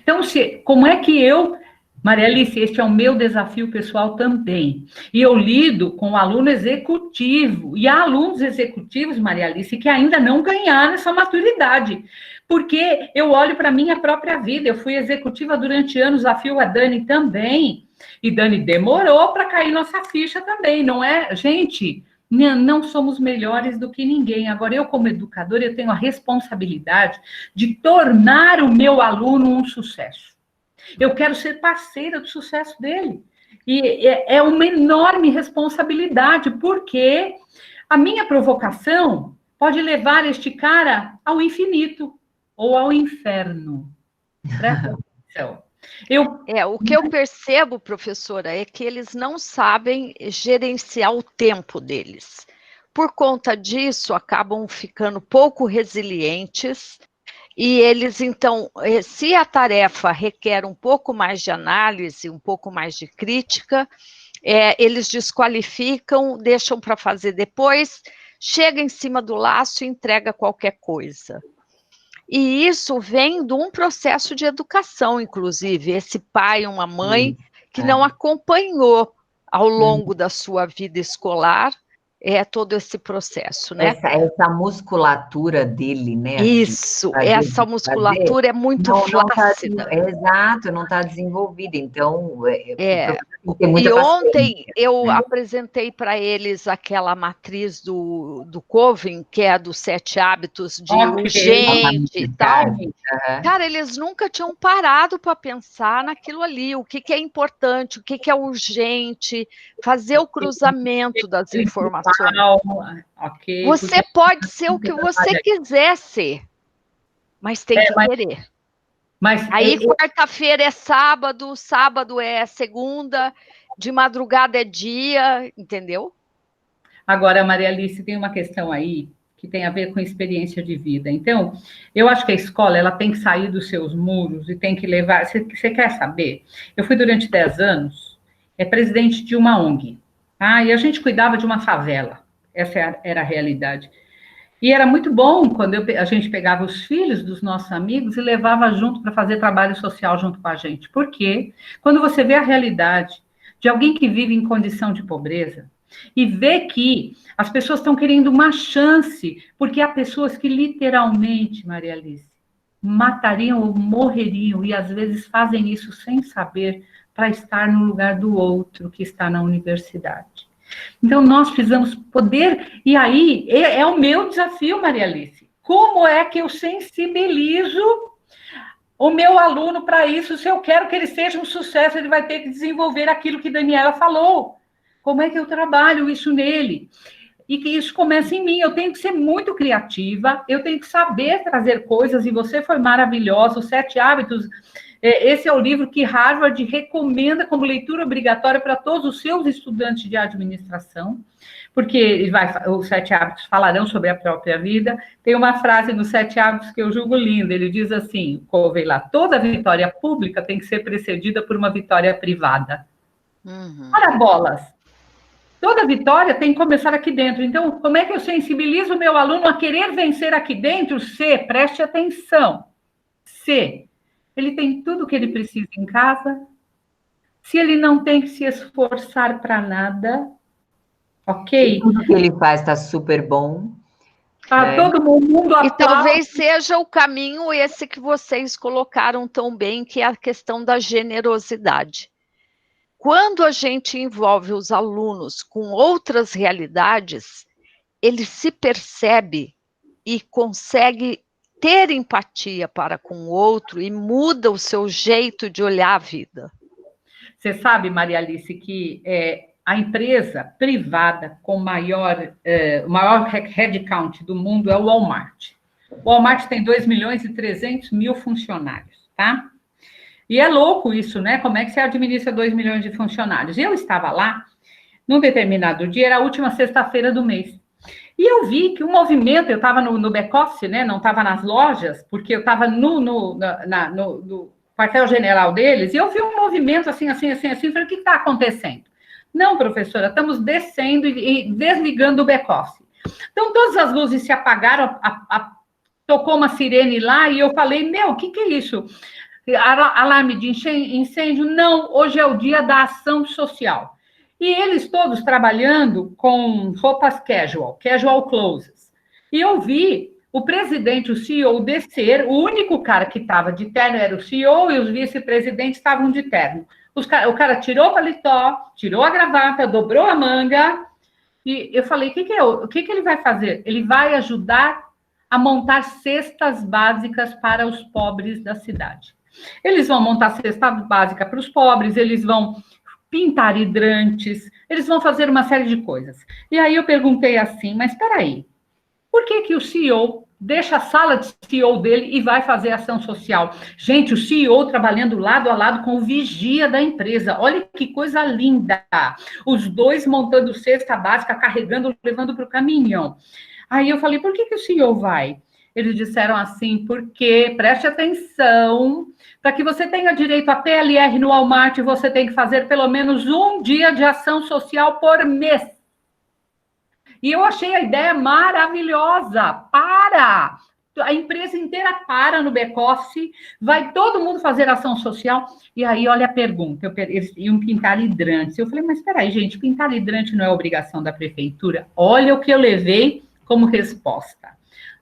Então, como é que eu Maria Alice, este é o meu desafio pessoal também. E eu lido com o aluno executivo. E há alunos executivos, Maria Alice, que ainda não ganharam essa maturidade. Porque eu olho para a minha própria vida. Eu fui executiva durante anos, desafio a Dani também. E Dani demorou para cair nossa ficha também, não é? Gente, não somos melhores do que ninguém. Agora, eu como educadora, eu tenho a responsabilidade de tornar o meu aluno um sucesso. Eu quero ser parceira do sucesso dele. E é uma enorme responsabilidade, porque a minha provocação pode levar este cara ao infinito ou ao inferno. Presta atenção. O que eu percebo, professora, é que eles não sabem gerenciar o tempo deles. Por conta disso, acabam ficando pouco resilientes. E eles, então, se a tarefa requer um pouco mais de análise, um pouco mais de crítica, eles desqualificam, deixam para fazer depois, chega em cima do laço e entrega qualquer coisa. E isso vem de um processo de educação, inclusive, esse pai, uma mãe, que não acompanhou ao longo da sua vida escolar todo esse processo, né? Essa musculatura dele, né? Isso, essa musculatura é muito flácida. Exato, não está desenvolvida, então... E ontem eu apresentei para eles aquela matriz do Covey, que é dos 7 hábitos de urgente e tal. Cara, eles nunca tinham parado para pensar naquilo ali, o que é importante, o que é urgente, fazer o cruzamento das informações. Você pode ser o que você quiser ser, mas tem que querer. Aí quarta-feira é sábado, sábado é segunda, de madrugada é dia, entendeu? Agora, Maria Alice, tem uma questão aí que tem a ver com experiência de vida. Então, eu acho que a escola ela tem que sair dos seus muros e tem que levar... Você quer saber? Eu fui durante 10 anos presidente de uma ONG, tá? E a gente cuidava de uma favela. Essa era a realidade. E era muito bom quando a gente pegava os filhos dos nossos amigos e levava junto para fazer trabalho social junto com a gente. Porque quando você vê a realidade de alguém que vive em condição de pobreza e vê que as pessoas estão querendo uma chance, porque há pessoas que literalmente, Maria Alice, matariam ou morreriam, e às vezes fazem isso sem saber, para estar no lugar do outro que está na universidade. Então, nós precisamos poder... E aí, é o meu desafio, Maria Alice. Como é que eu sensibilizo o meu aluno para isso? Se eu quero que ele seja um sucesso, ele vai ter que desenvolver aquilo que Daniela falou. Como é que eu trabalho isso nele? E que isso começa em mim. Eu tenho que ser muito criativa, eu tenho que saber trazer coisas, e você foi maravilhosa. Os 7 hábitos... Esse é o livro que Harvard recomenda como leitura obrigatória para todos os seus estudantes de administração, porque os 7 hábitos falarão sobre a própria vida. Tem uma frase nos 7 hábitos que eu julgo linda, ele diz assim, Covey lá, toda vitória pública tem que ser precedida por uma vitória privada. Ora bolas! Toda vitória tem que começar aqui dentro. Então, como é que eu sensibilizo o meu aluno a querer vencer aqui dentro? Preste atenção. Ele tem tudo o que ele precisa em casa. Se ele não tem que se esforçar para nada, ok? Tudo que ele faz está super bom. Todo mundo e talvez seja o caminho esse que vocês colocaram tão bem, que é a questão da generosidade. Quando a gente envolve os alunos com outras realidades, ele se percebe e consegue ter empatia para com o outro e muda o seu jeito de olhar a vida. Você sabe, Maria Alice, que a empresa privada com o maior headcount do mundo é o Walmart. O Walmart tem 2.300.000 funcionários, tá? E é louco isso, né? Como é que você administra 2 milhões de funcionários? Eu estava lá, num determinado dia, era a última sexta-feira do mês. E eu vi que o movimento, eu estava no back-office, né? Não estava nas lojas, porque eu estava no quartel-general deles, e eu vi um movimento assim, falei, o que está acontecendo? Não, professora, estamos descendo e desligando o back-office. Então, todas as luzes se apagaram, tocou uma sirene lá, e eu falei, o que é isso? Alarme de incêndio? Não, hoje é o dia da ação social. E eles todos trabalhando com roupas casual clothes. E eu vi o presidente, o CEO descer, o único cara que estava de terno era o CEO e os vice-presidentes estavam de terno. O cara tirou o paletó, tirou a gravata, dobrou a manga, e eu falei, o que ele vai fazer? Ele vai ajudar a montar cestas básicas para os pobres da cidade. Eles vão montar cesta básica para os pobres, eles vão pintar hidrantes, eles vão fazer uma série de coisas. E aí eu perguntei assim, mas espera aí, por que o CEO deixa a sala de CEO dele e vai fazer ação social? Gente, o CEO trabalhando lado a lado com o vigia da empresa. Olha que coisa linda. Os dois montando cesta básica, carregando, levando para o caminhão. Aí eu falei, por que o CEO vai? Eles disseram assim, porque, preste atenção, para que você tenha direito a PLR no Walmart, você tem que fazer pelo menos um dia de ação social por mês. E eu achei a ideia maravilhosa. Para! A empresa inteira para no back-office, vai todo mundo fazer ação social. E aí, olha a pergunta, eles iam pintar hidrantes. Eu falei, mas espera aí, gente, pintar hidrante não é obrigação da prefeitura? Olha o que eu levei como resposta.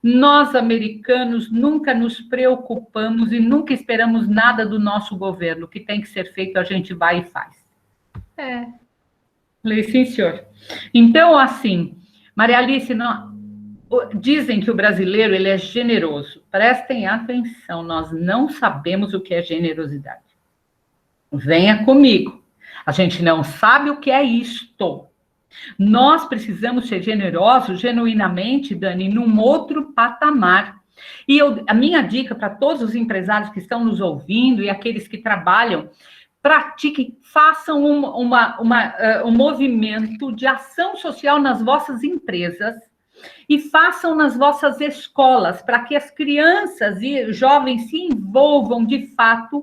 Nós, americanos, nunca nos preocupamos e nunca esperamos nada do nosso governo. O que tem que ser feito, a gente vai e faz. Falei, sim, senhor. Então, assim, Maria Alice, dizem que o brasileiro ele é generoso. Prestem atenção, nós não sabemos o que é generosidade. Venha comigo. A gente não sabe o que é isto. Nós precisamos ser generosos, genuinamente, Dani, num outro patamar. E a minha dica para todos os empresários que estão nos ouvindo e aqueles que trabalham, pratiquem, façam um movimento de ação social nas vossas empresas e façam nas vossas escolas, para que as crianças e jovens se envolvam de fato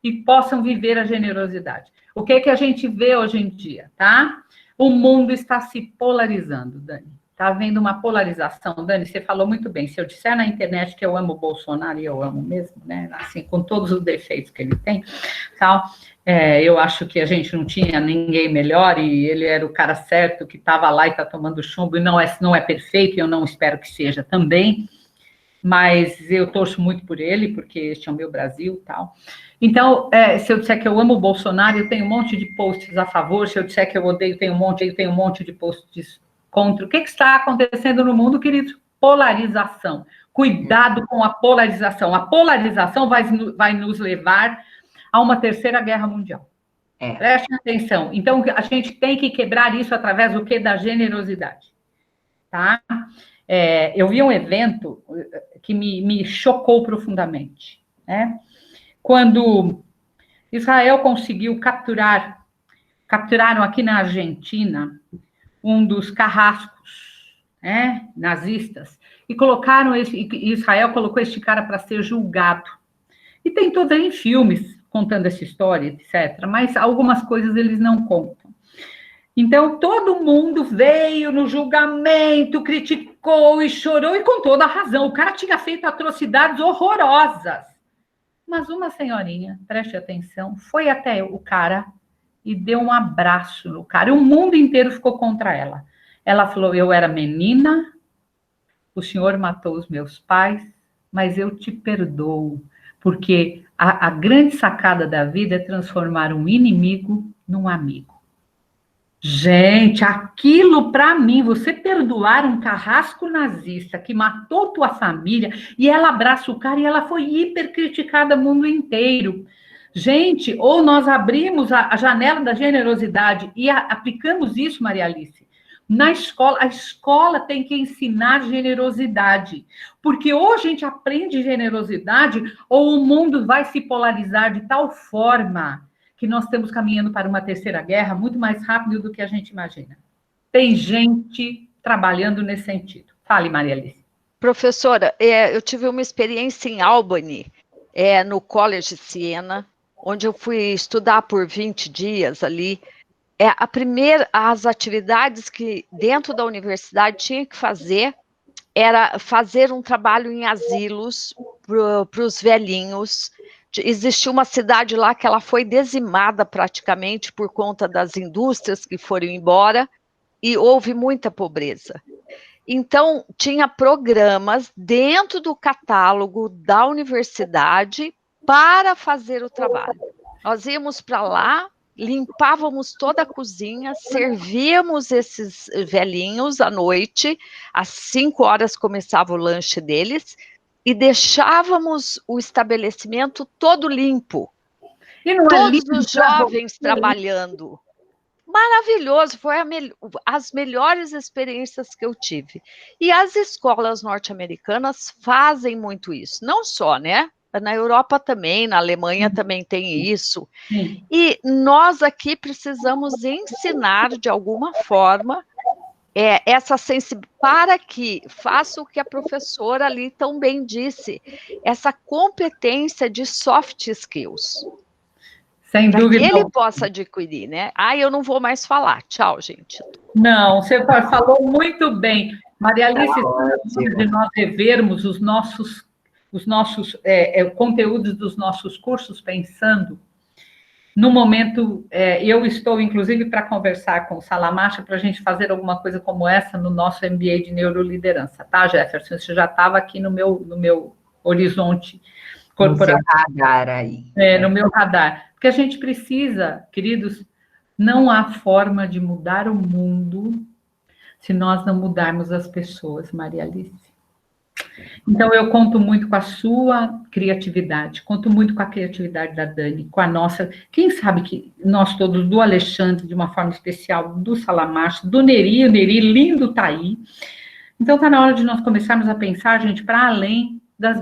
e possam viver a generosidade. O que é que a gente vê hoje em dia, tá? O mundo está se polarizando, Dani. Está havendo uma polarização. Dani, você falou muito bem. Se eu disser na internet que eu amo o Bolsonaro, e eu amo mesmo, né? Assim, com todos os defeitos que ele tem, tal, eu acho que a gente não tinha ninguém melhor e ele era o cara certo que estava lá e está tomando chumbo e não é perfeito e eu não espero que seja também, mas eu torço muito por ele, porque este é o meu Brasil, tal. Então, se eu disser que eu amo o Bolsonaro, eu tenho um monte de posts a favor, se eu disser que eu odeio, eu tenho um monte de posts contra. O que está acontecendo no mundo, querido? Polarização. Cuidado com a polarização. A polarização vai nos levar a uma terceira guerra mundial. Prestem atenção. Então, a gente tem que quebrar isso através do quê? Da generosidade. Tá? Eu vi um evento que me chocou profundamente, né? Quando Israel conseguiu capturaram aqui na Argentina um dos carrascos, né, nazistas, e Israel colocou este cara para ser julgado. E tem todos aí filmes contando essa história, etc., mas algumas coisas eles não contam. Então, todo mundo veio no julgamento, criticou e chorou, e com toda a razão. O cara tinha feito atrocidades horrorosas. Mas uma senhorinha, preste atenção, foi até o cara e deu um abraço no cara. E o mundo inteiro ficou contra ela. Ela falou, eu era menina, o senhor matou os meus pais, mas eu te perdoo. Porque a grande sacada da vida é transformar um inimigo num amigo. Gente, aquilo para mim, você perdoar um carrasco nazista que matou tua família e ela abraça o cara e ela foi hipercriticada no mundo inteiro. Gente, ou nós abrimos a janela da generosidade e aplicamos isso, Maria Alice, na escola. A escola tem que ensinar generosidade, porque ou a gente aprende generosidade ou o mundo vai se polarizar de tal forma que nós estamos caminhando para uma terceira guerra muito mais rápido do que a gente imagina. Tem gente trabalhando nesse sentido. Fale, Maria Alice. Professora, eu tive uma experiência em Albany, no College Siena, onde eu fui estudar por 20 dias ali. As atividades que dentro da universidade tinha que fazer era fazer um trabalho em asilos para os velhinhos, Existiu uma cidade lá que ela foi dizimada praticamente por conta das indústrias que foram embora e houve muita pobreza. Então, tinha programas dentro do catálogo da universidade para fazer o trabalho. Nós íamos para lá, limpávamos toda a cozinha, servíamos esses velhinhos à noite, às 5 horas começava o lanche deles, e deixávamos o estabelecimento todo limpo. E não todos os jovens trabalhando. Maravilhoso, foi as melhores experiências que eu tive. E as escolas norte-americanas fazem muito isso, não só, né? Na Europa também, na Alemanha também tem isso. Sim. E nós aqui precisamos ensinar de alguma forma essa sensibilidade, para que faça o que a professora ali tão bem disse, essa competência de soft skills. Sem dúvida. Para que ele possa adquirir, né? Eu não vou mais falar. Tchau, gente. Não, você falou muito bem. Maria Alice, de nós revermos os nossos conteúdos dos nossos cursos, pensando no momento, eu estou, inclusive, para conversar com o Salamacha para a gente fazer alguma coisa como essa no nosso MBA de Neuroliderança, tá, Jefferson? Isso já estava aqui no meu horizonte corporativo. No seu radar aí. No meu radar. Porque a gente precisa, queridos, não há forma de mudar o mundo se nós não mudarmos as pessoas, Maria Alice. Então, eu conto muito com a sua criatividade, conto muito com a criatividade da Dani, com a nossa, quem sabe que nós todos, do Alexandre, de uma forma especial, do Salamacha, do Neri, o Neri lindo tá aí. Então, está na hora de nós começarmos a pensar, gente, para além das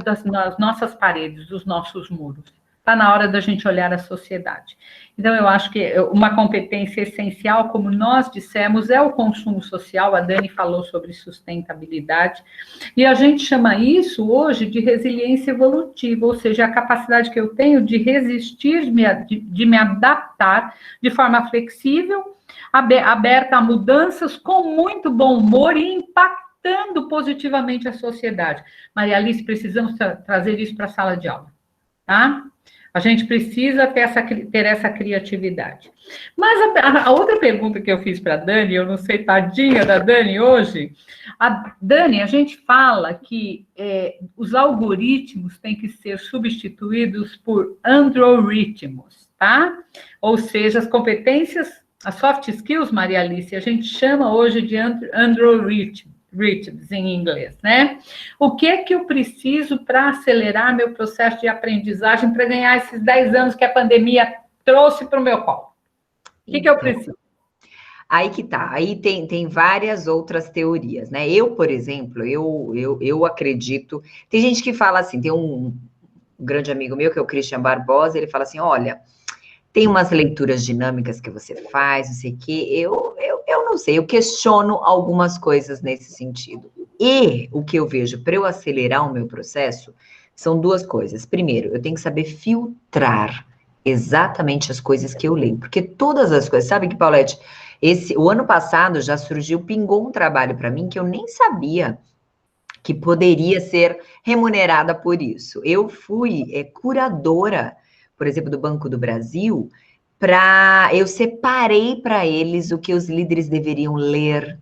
nossas paredes, dos nossos muros. Está na hora da gente olhar a sociedade. Então, eu acho que uma competência essencial, como nós dissemos, é o consumo social. A Dani falou sobre sustentabilidade. E a gente chama isso hoje de resiliência evolutiva, ou seja, a capacidade que eu tenho de resistir, de me adaptar de forma flexível, aberta a mudanças, com muito bom humor e impactando positivamente a sociedade. Maria Alice, precisamos trazer isso para a sala de aula, tá? A gente precisa ter essa criatividade. Mas a outra pergunta que eu fiz para a Dani, eu não sei, tadinha da Dani hoje, Dani, a gente fala que os algoritmos têm que ser substituídos por androritmos, tá? Ou seja, as competências, as soft skills, Maria Alice, a gente chama hoje de androritmos em inglês, né? O que é que eu preciso para acelerar meu processo de aprendizagem, para ganhar esses 10 anos que a pandemia trouxe para o meu colo? O que eu preciso? Aí que tá, aí tem várias outras teorias, né? Eu, por exemplo, eu acredito, tem gente que fala assim, tem um grande amigo meu, que é o Christian Barbosa, ele fala assim, olha, tem umas leituras dinâmicas que você faz, não sei o quê, eu não sei, eu questiono algumas coisas nesse sentido. E o que eu vejo para eu acelerar o meu processo são duas coisas. Primeiro, eu tenho que saber filtrar exatamente as coisas que eu leio, porque todas as coisas, sabe que, Paulette, o ano passado já pingou um trabalho para mim que eu nem sabia que poderia ser remunerada por isso. Eu fui curadora, por exemplo, do Banco do Brasil, eu separei para eles o que os líderes deveriam ler,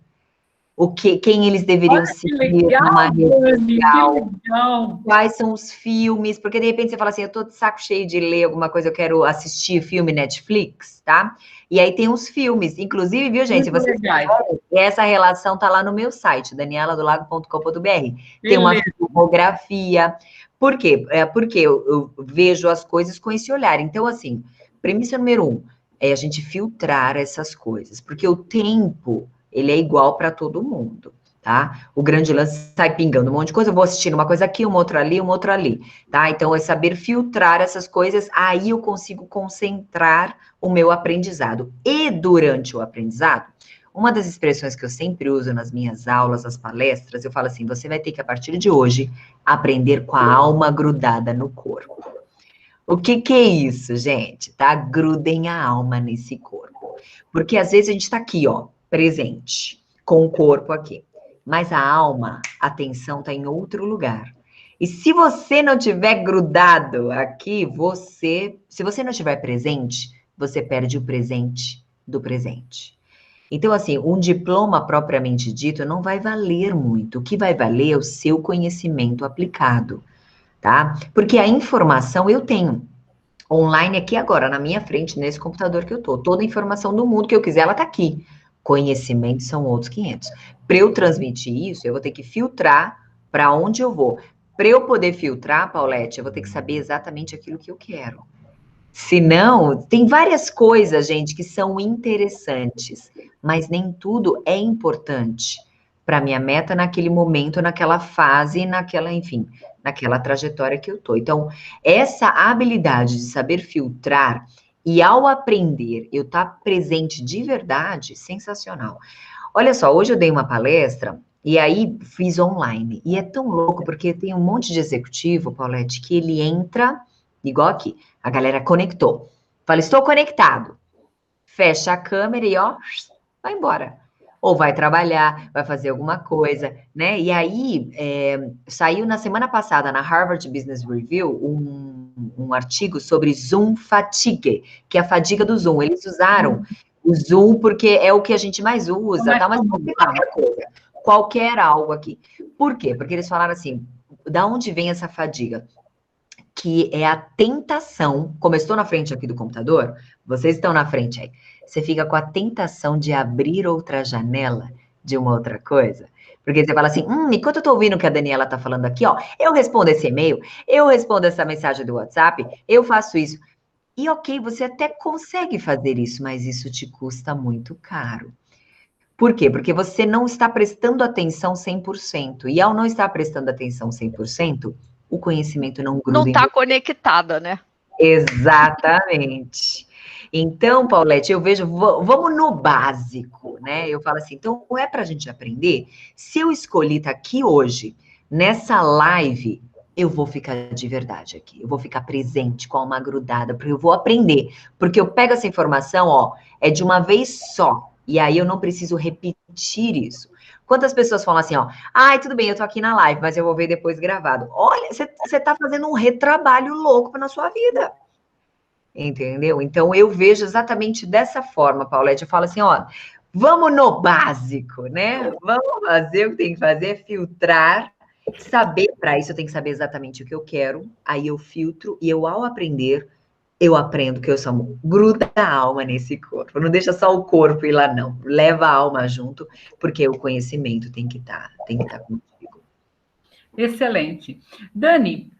quem eles deveriam seguir numa rede social, quais são os filmes, porque de repente você fala assim, eu tô de saco cheio de ler alguma coisa, eu quero assistir filme Netflix, tá? E aí tem os filmes, inclusive, viu, gente, se vocês quiserem, essa relação tá lá no meu site, danieladolago.com.br, tem uma filmografia. Por quê? Porque eu vejo as coisas com esse olhar. Então, assim, premissa número 1 é a gente filtrar essas coisas, porque o tempo, ele é igual para todo mundo, tá? O grande lance sai pingando um monte de coisa, eu vou assistindo uma coisa aqui, uma outra ali, tá? Então, é saber filtrar essas coisas, aí eu consigo concentrar o meu aprendizado. E durante o aprendizado, uma das expressões que eu sempre uso nas minhas aulas, nas palestras, eu falo assim, você vai ter que, a partir de hoje, aprender com a alma grudada no corpo. O que é isso, gente? Tá? Grudem a alma nesse corpo. Porque, às vezes, a gente tá aqui, ó, presente, com o corpo aqui. Mas a alma, a atenção tá em outro lugar. E se você não tiver grudado aqui, se você não estiver presente, você perde o presente do presente. Então, assim, um diploma propriamente dito não vai valer muito. O que vai valer é o seu conhecimento aplicado, tá? Porque a informação eu tenho online aqui agora, na minha frente, nesse computador que eu tô. Toda a informação do mundo que eu quiser, ela tá aqui. Conhecimento são outros 500. Para eu transmitir isso, eu vou ter que filtrar para onde eu vou. Para eu poder filtrar, Paulette, eu vou ter que saber exatamente aquilo que eu quero. Senão, tem várias coisas, gente, que são interessantes, mas nem tudo é importante para minha meta naquele momento, naquela fase, enfim, naquela trajetória que eu tô. Então, essa habilidade de saber filtrar e ao aprender, eu estar presente de verdade, sensacional. Olha só, hoje eu dei uma palestra e aí fiz online. E é tão louco, porque tem um monte de executivo, Paulette, que ele entra, igual aqui, a galera conectou. Fala, estou conectado. Fecha a câmera e, ó, vai embora. Ou vai trabalhar, vai fazer alguma coisa, né? E aí, saiu na semana passada, na Harvard Business Review, um artigo sobre Zoom fatigue, que é a fadiga do Zoom. Eles usaram o Zoom porque é o que a gente mais usa, tá? Mas qualquer coisa, qualquer algo aqui. Por quê? Porque eles falaram assim, da onde vem essa fadiga? Que é a tentação, como eu estou na frente aqui do computador, vocês estão na frente aí, você fica com a tentação de abrir outra janela de uma outra coisa. Porque você fala assim, enquanto eu estou ouvindo o que a Daniela está falando aqui, ó, eu respondo esse e-mail, eu respondo essa mensagem do WhatsApp, eu faço isso. E ok, você até consegue fazer isso, mas isso te custa muito caro. Por quê? Porque você não está prestando atenção 100%. E ao não estar prestando atenção 100%, o conhecimento não gruda. Não está conectada, né? Exatamente. Então, Paulette, eu vejo, vamos no básico, né? Eu falo assim, então, não é para a gente aprender? Se eu escolhi estar aqui hoje, nessa live, eu vou ficar de verdade aqui. Eu vou ficar presente com a alma grudada, porque eu vou aprender. Porque eu pego essa informação, ó, é de uma vez só. E aí eu não preciso repetir isso. Quantas pessoas falam assim, ó, ai, tudo bem, eu tô aqui na live, mas eu vou ver depois gravado. Olha, você tá fazendo um retrabalho louco na sua vida. Entendeu? Então, eu vejo exatamente dessa forma, Paulette. Eu falo assim, ó, vamos no básico, né? Vamos fazer o que tem que fazer, filtrar, saber, para isso eu tenho que saber exatamente o que eu quero, aí eu filtro e eu, ao aprender, eu aprendo que eu sou gruda a alma nesse corpo. Não deixa só o corpo ir lá, não. Leva a alma junto, porque o conhecimento tem que estar contigo. Excelente. Dani,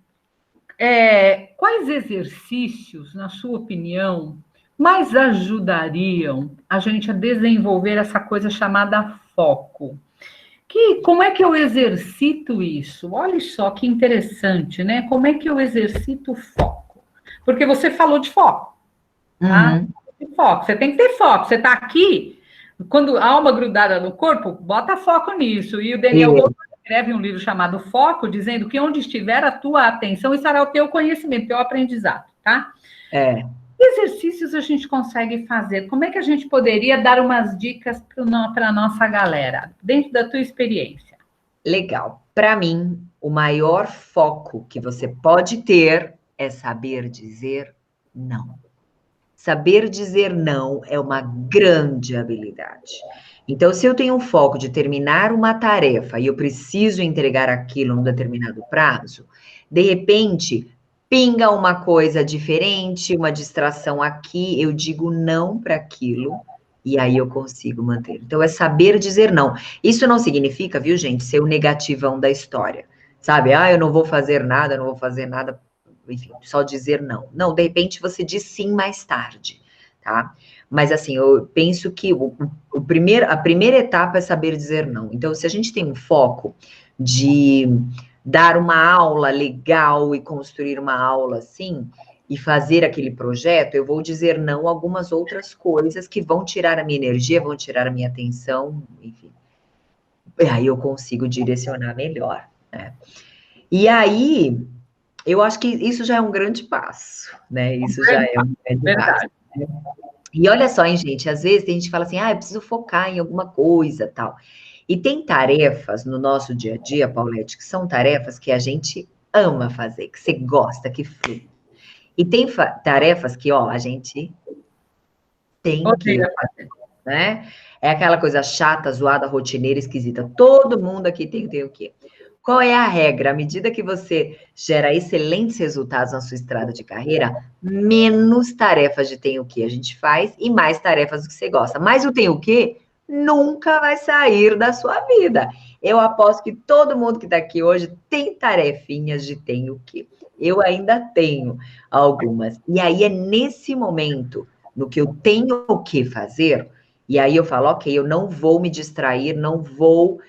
quais exercícios, na sua opinião, mais ajudariam a gente a desenvolver essa coisa chamada foco? Como é que eu exercito isso? Olha só que interessante, né? Como é que eu exercito o foco? Porque você falou de foco, tá? Foco. Você tem que ter foco. Você está aqui, quando a alma grudada no corpo, bota foco nisso. E o Daniel Goleman escreve um livro chamado Foco, dizendo que onde estiver a tua atenção estará o teu conhecimento, o teu aprendizado, tá? Que exercícios a gente consegue fazer? Como é que a gente poderia dar umas dicas para a nossa galera, dentro da tua experiência? Legal. Para mim, o maior foco que você pode ter é saber dizer não. Saber dizer não é uma grande habilidade. Então, se eu tenho um foco de terminar uma tarefa e eu preciso entregar aquilo num determinado prazo, de repente, pinga uma coisa diferente, uma distração aqui, eu digo não para aquilo e aí eu consigo manter. Então, é saber dizer não. Isso não significa, viu, gente, ser o negativão da história. Sabe? Eu não vou fazer nada, não vou fazer nada. Enfim, só dizer não. Não, de repente você diz sim mais tarde, tá? Mas assim, eu penso que a primeira etapa é saber dizer não. Então, se a gente tem um foco de dar uma aula legal e construir uma aula assim, e fazer aquele projeto, eu vou dizer não a algumas outras coisas que vão tirar a minha energia, vão tirar a minha atenção, enfim. E aí eu consigo direcionar melhor, né? E aí, eu acho que isso já é um grande passo, né? Isso já é um grande passo. Né? E olha só, hein, gente, às vezes a gente fala assim, eu preciso focar em alguma coisa, tal. E tem tarefas no nosso dia a dia, Paulette, que são tarefas que a gente ama fazer, que você gosta, que flui. E tem tarefas que, ó, a gente tem que fazer, né? É aquela coisa chata, zoada, rotineira, esquisita. Todo mundo aqui tem o quê? Qual é a regra? À medida que você gera excelentes resultados na sua estrada de carreira, menos tarefas de tem o quê a gente faz e mais tarefas do que você gosta. Mas o tem o quê nunca vai sair da sua vida. Eu aposto que todo mundo que está aqui hoje tem tarefinhas de tem o quê. Eu ainda tenho algumas. E aí é nesse momento, no que eu tenho o que fazer, e aí eu falo, ok, eu não vou me distrair, não vou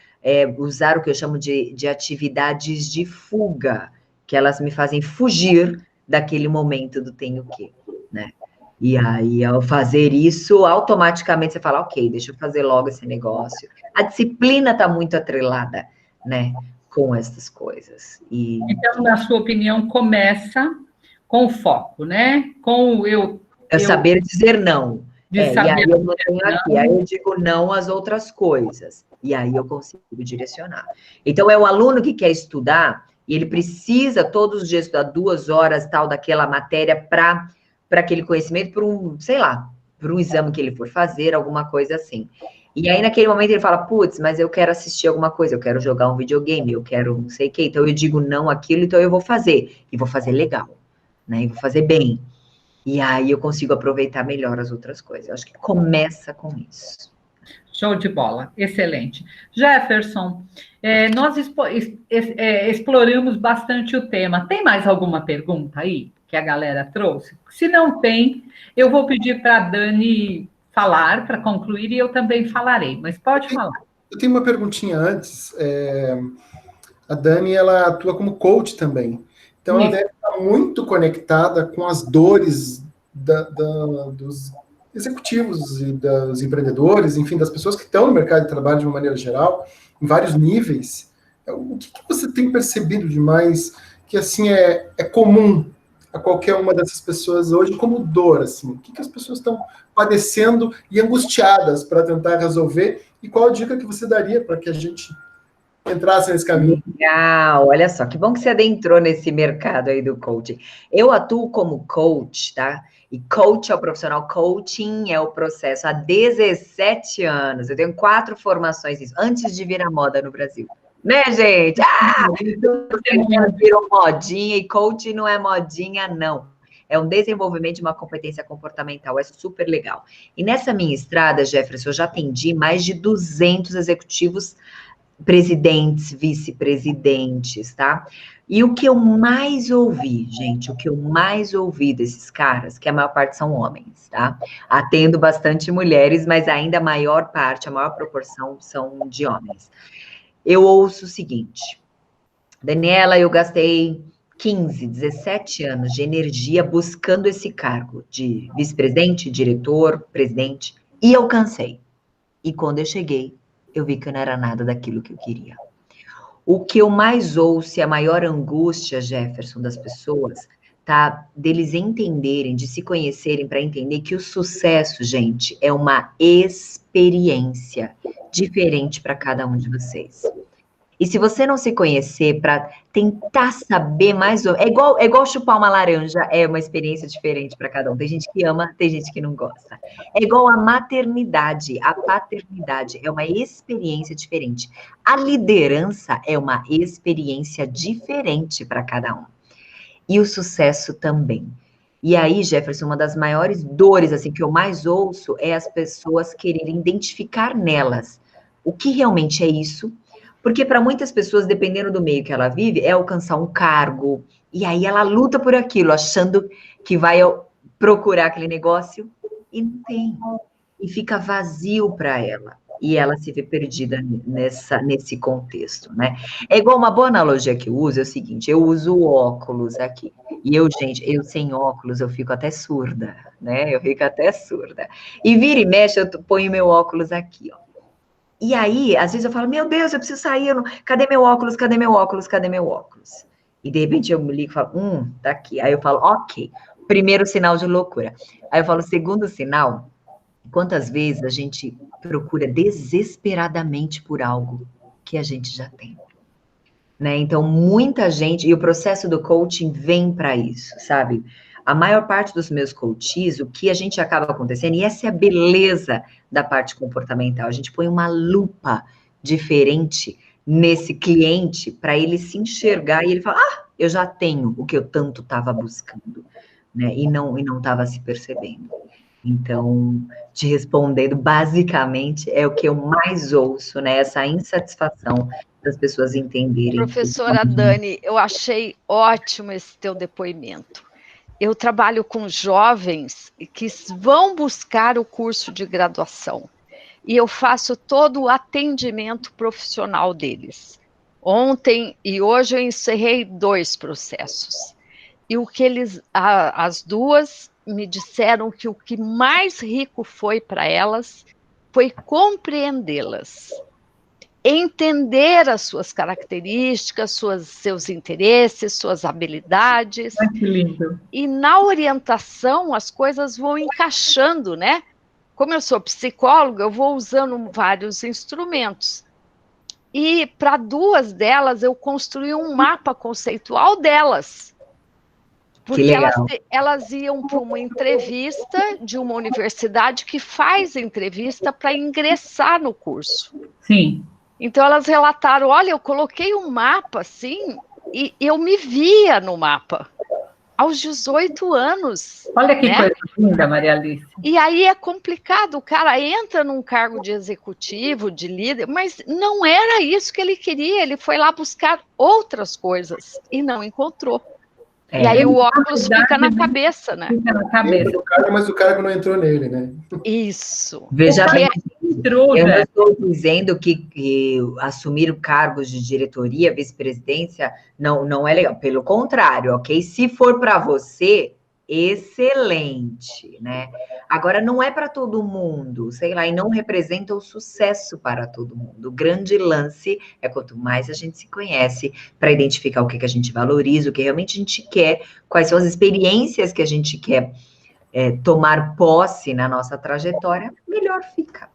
usar o que eu chamo de atividades de fuga, que elas me fazem fugir daquele momento do tenho que, né? E aí, ao fazer isso, automaticamente você fala, ok, deixa eu fazer logo esse negócio. A disciplina está muito atrelada, né, com essas coisas. Então, na sua opinião, começa com o foco, né? Com o eu saber dizer não. E aí eu mantenho aqui, não. aí eu digo não às outras coisas. E aí eu consigo direcionar. Então, é o aluno que quer estudar, e ele precisa todos os dias estudar 2 horas, tal, daquela matéria para aquele conhecimento, para um, sei lá, para um exame que ele for fazer, alguma coisa assim. E aí, naquele momento, ele fala, putz, mas eu quero assistir alguma coisa, eu quero jogar um videogame, eu quero não sei o quê. Então, eu digo não àquilo, então eu vou fazer. E vou fazer legal, né? E vou fazer bem. E aí eu consigo aproveitar melhor as outras coisas. Eu acho que começa com isso. Show de bola, excelente. Jefferson, nós exploramos bastante o tema. Tem mais alguma pergunta aí que a galera trouxe? Se não tem, eu vou pedir para a Dani falar, para concluir, e eu também falarei, mas pode falar. Eu tenho uma perguntinha antes. A Dani, ela atua como coach também. Então, ela deve estar muito conectada com as dores dos executivos e dos empreendedores, enfim, das pessoas que estão no mercado de trabalho de uma maneira geral, em vários níveis. O que você tem percebido demais que, assim, é comum a qualquer uma dessas pessoas hoje como dor, assim? O que as pessoas estão padecendo e angustiadas para tentar resolver? E qual a dica que você daria para que a gente entrasse nesse caminho? Legal, olha só, que bom que você adentrou nesse mercado aí do coaching. Eu atuo como coach, tá? E coach é o profissional, coaching é o processo há 17 anos. Eu tenho 4 formações nisso, antes de vir a moda no Brasil. Né, gente? Virou modinha, e coaching não é modinha, não. É um desenvolvimento de uma competência comportamental, é super legal. E nessa minha estrada, Jefferson, eu já atendi mais de 200 executivos, presidentes, vice-presidentes, tá? E o que eu mais ouvi, gente, o que eu mais ouvi desses caras, que a maior parte são homens, tá? Atendo bastante mulheres, mas ainda a maior parte, a maior proporção são de homens. Eu ouço o seguinte, Daniela, eu gastei 15, 17 anos de energia buscando esse cargo de vice-presidente, diretor, presidente, e eu cansei. E quando eu cheguei, eu vi que eu não era nada daquilo que eu queria. O que eu mais ouço e a maior angústia, Jefferson, das pessoas, tá? Deles entenderem, de se conhecerem para entender que o sucesso, gente, é uma experiência diferente para cada um de vocês. E se você não se conhecer para tentar saber mais ou... É igual chupar uma laranja, é uma experiência diferente para cada um. Tem gente que ama, tem gente que não gosta. É igual a maternidade, a paternidade, é uma experiência diferente. A liderança é uma experiência diferente para cada um. E o sucesso também. E aí, Jefferson, uma das maiores dores assim, que eu mais ouço é as pessoas quererem identificar nelas o que realmente é isso. Porque para muitas pessoas, dependendo do meio que ela vive, é alcançar um cargo, e aí ela luta por aquilo, achando que vai procurar aquele negócio, e não tem. E fica vazio para ela. E ela se vê perdida nesse contexto, né? É igual uma boa analogia que eu uso, é o seguinte, eu uso óculos aqui. E eu, gente, eu sem óculos, eu fico até surda, né? Eu fico até surda. E vira e mexe, eu ponho meu óculos aqui, ó. E aí, às vezes eu falo, meu Deus, eu preciso sair, cadê meu óculos, cadê meu óculos, cadê meu óculos? E de repente eu me ligo e falo, tá aqui. Aí eu falo, ok, primeiro sinal de loucura. Aí eu falo, segundo sinal, quantas vezes a gente procura desesperadamente por algo que a gente já tem. né? Então, muita gente, e o processo do coaching vem para isso, sabe? A maior parte dos meus coaches, o que a gente acaba acontecendo, e essa é a beleza da parte comportamental, a gente põe uma lupa diferente nesse cliente para ele se enxergar e ele fala, eu já tenho o que eu tanto estava buscando, né? E não estava se percebendo. Então, te respondendo, basicamente, é o que eu mais ouço, né? Essa insatisfação das pessoas entenderem. Professora Dani, eu achei ótimo esse teu depoimento. Eu trabalho com jovens que vão buscar o curso de graduação e eu faço todo o atendimento profissional deles. Ontem e hoje eu encerrei 2 processos. E o que as duas me disseram que o que mais rico foi para elas foi compreendê-las. Entender as suas características, seus interesses, suas habilidades. Ai, que lindo. E na orientação as coisas vão encaixando, né? Como eu sou psicóloga, eu vou usando vários instrumentos. E para 2 delas eu construí um mapa conceitual delas. Porque elas iam para uma entrevista de uma universidade que faz entrevista para ingressar no curso. Sim. Então, elas relataram, olha, eu coloquei um mapa, assim, e eu me via no mapa, aos 18 anos. Olha que coisa linda, Maria Alice. E aí é complicado, o cara entra num cargo de executivo, de líder, mas não era isso que ele queria, ele foi lá buscar outras coisas e não encontrou. E aí o óculos fica na cabeça, né? Fica na cabeça. Mas o cargo não entrou nele, né? Isso. Veja bem, eu não estou dizendo que assumir cargos de diretoria, vice-presidência, não é legal. Pelo contrário, ok? Se for para você, excelente, né? Agora, não é para todo mundo, sei lá, e não representa o sucesso para todo mundo. O grande lance é quanto mais a gente se conhece, para identificar o que a gente valoriza, o que realmente a gente quer, quais são as experiências que a gente quer tomar posse na nossa trajetória, melhor fica.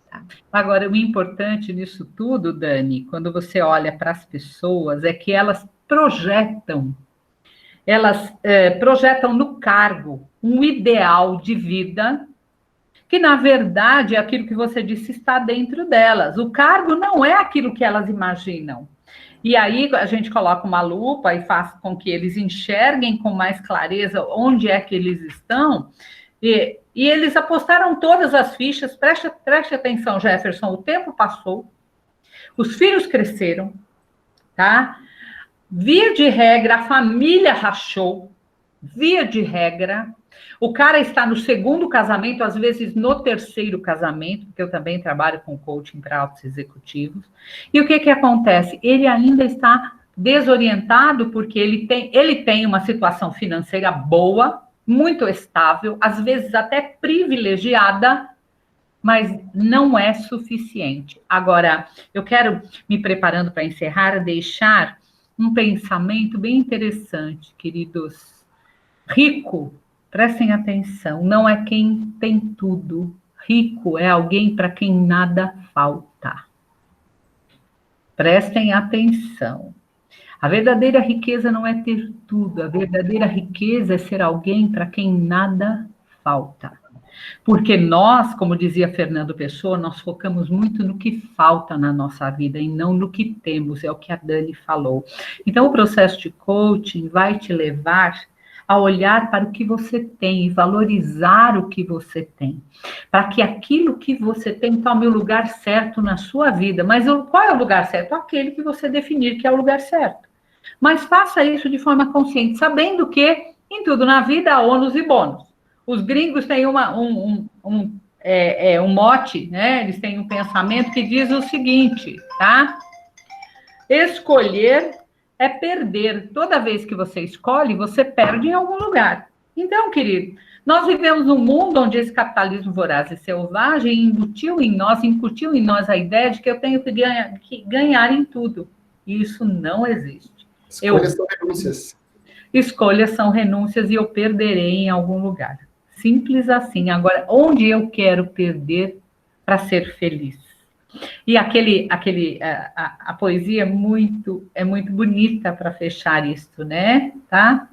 Tá? Agora, o importante nisso tudo, Dani, quando você olha para as pessoas, é que elas projetam no cargo um ideal de vida que, na verdade, é aquilo que você disse, está dentro delas. O cargo não é aquilo que elas imaginam. E aí a gente coloca uma lupa e faz com que eles enxerguem com mais clareza onde é que eles estão. E eles apostaram todas as fichas. Preste atenção, Jefferson, o tempo passou, os filhos cresceram, tá? Via de regra, a família rachou, via de regra, o cara está no 2º casamento, às vezes no 3º casamento, porque eu também trabalho com coaching para altos executivos, e o que acontece? Ele ainda está desorientado, porque ele tem uma situação financeira boa, muito estável, às vezes até privilegiada, mas não é suficiente. Agora, eu quero, me preparando para encerrar, deixar um pensamento bem interessante, queridos. Rico, prestem atenção, não é quem tem tudo. Rico é alguém para quem nada falta. Prestem atenção. A verdadeira riqueza não é ter tudo, a verdadeira riqueza é ser alguém para quem nada falta. Porque nós, como dizia Fernando Pessoa, nós focamos muito no que falta na nossa vida e não no que temos, é o que a Dani falou. Então, o processo de coaching vai te levar a olhar para o que você tem e valorizar o que você tem, para que aquilo que você tem tome o lugar certo na sua vida. Mas qual é o lugar certo? Aquele que você definir que é o lugar certo. Mas faça isso de forma consciente, sabendo que em tudo na vida há ônus e bônus. Os gringos têm um mote, né? Eles têm um pensamento que diz o seguinte, tá? Escolher é perder. Toda vez que você escolhe, você perde em algum lugar. Então, querido, nós vivemos num mundo onde esse capitalismo voraz e selvagem incutiu em nós a ideia de que eu tenho que ganhar em tudo. E isso não existe. Escolhas são renúncias. Escolhas são renúncias e eu perderei em algum lugar. Simples assim. Agora, onde eu quero perder para ser feliz? E a poesia é muito bonita para fechar isto, né? Tá?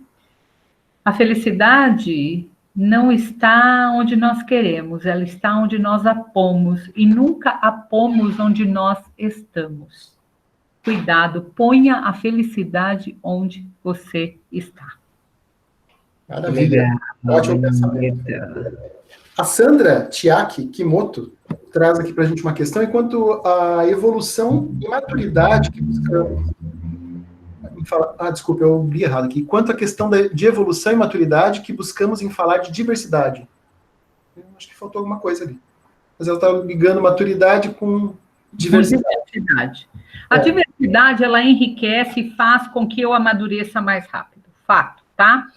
A felicidade não está onde nós queremos, ela está onde nós a pomos, e nunca a pomos onde nós estamos. Cuidado, ponha a felicidade onde você está. Maravilha. Ótimo pensamento. A Sandra Tiaki Kimoto traz aqui para a gente uma questão, enquanto a evolução e maturidade que buscamos... desculpa, eu li errado aqui. Quanto à questão de evolução e maturidade que buscamos em falar de diversidade. Eu acho que faltou alguma coisa ali. Mas ela está ligando maturidade com diversidade. A diversidade, ela enriquece e faz com que eu amadureça mais rápido. Fato, tá?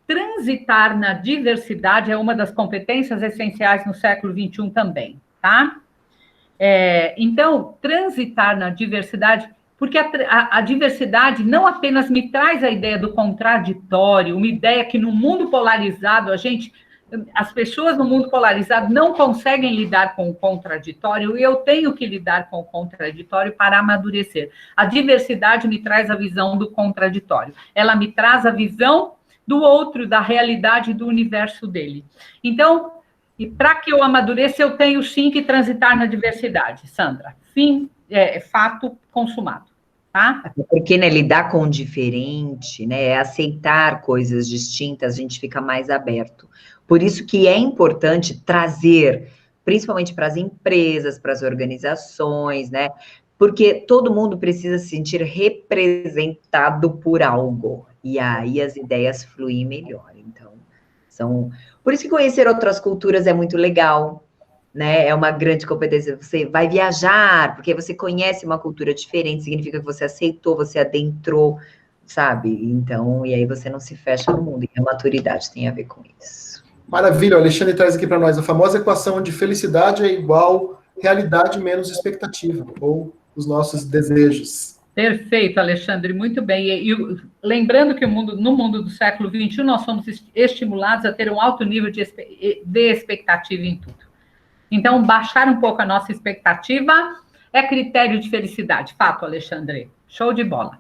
Transitar na diversidade é uma das competências essenciais no século XXI também, tá? Então, transitar na diversidade, porque a diversidade não apenas me traz a ideia do contraditório, uma ideia que no mundo polarizado, as pessoas no mundo polarizado não conseguem lidar com o contraditório, e eu tenho que lidar com o contraditório para amadurecer. A diversidade me traz a visão do contraditório, ela me traz a visão do outro, da realidade do universo dele. Então, e para que eu amadureça, eu tenho sim que transitar na diversidade, Sandra. Fim, fato consumado. Tá? Porque, né, lidar com o diferente, né, aceitar coisas distintas, a gente fica mais aberto. Por isso que é importante trazer, principalmente para as empresas, para as organizações, né, porque todo mundo precisa se sentir representado por algo, e aí as ideias fluem melhor. Então, por isso que conhecer outras culturas é muito legal, né? É uma grande competência. Você vai viajar, porque você conhece uma cultura diferente, significa que você aceitou, você adentrou, sabe? Então, e aí você não se fecha no mundo, e a maturidade tem a ver com isso. Maravilha, o Alexandre traz aqui para nós a famosa equação de felicidade é igual realidade menos expectativa, ou os nossos desejos. Perfeito, Alexandre, muito bem. E lembrando que no mundo do século XXI, nós somos estimulados a ter um alto nível de expectativa em tudo. Então, baixar um pouco a nossa expectativa é critério de felicidade. Fato, Alexandre. Show de bola.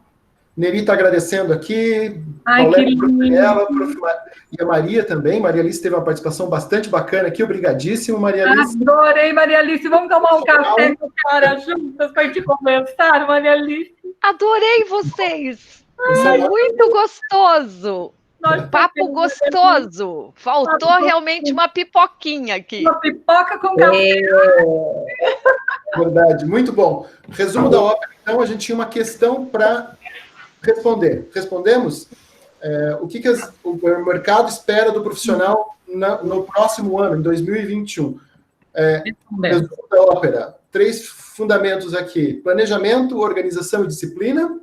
Neri está agradecendo aqui. Ai, que lindo. E a Maria também. Maria Alice teve uma participação bastante bacana aqui. Obrigadíssimo, Maria Alice. Adorei, Maria Alice. Vamos tomar um café com a senhora juntas para a gente conversar, Maria Alice. Adorei vocês. Muito gostoso. Papo gostoso. Faltou realmente uma pipoquinha aqui. Uma pipoca com café. Verdade, muito bom. Resumo da ópera, então, a gente tinha uma questão para responder. Respondemos? O que o mercado espera do profissional no próximo ano, em 2021? Resumo da ópera. 3 fundamentos aqui. Planejamento, organização e disciplina.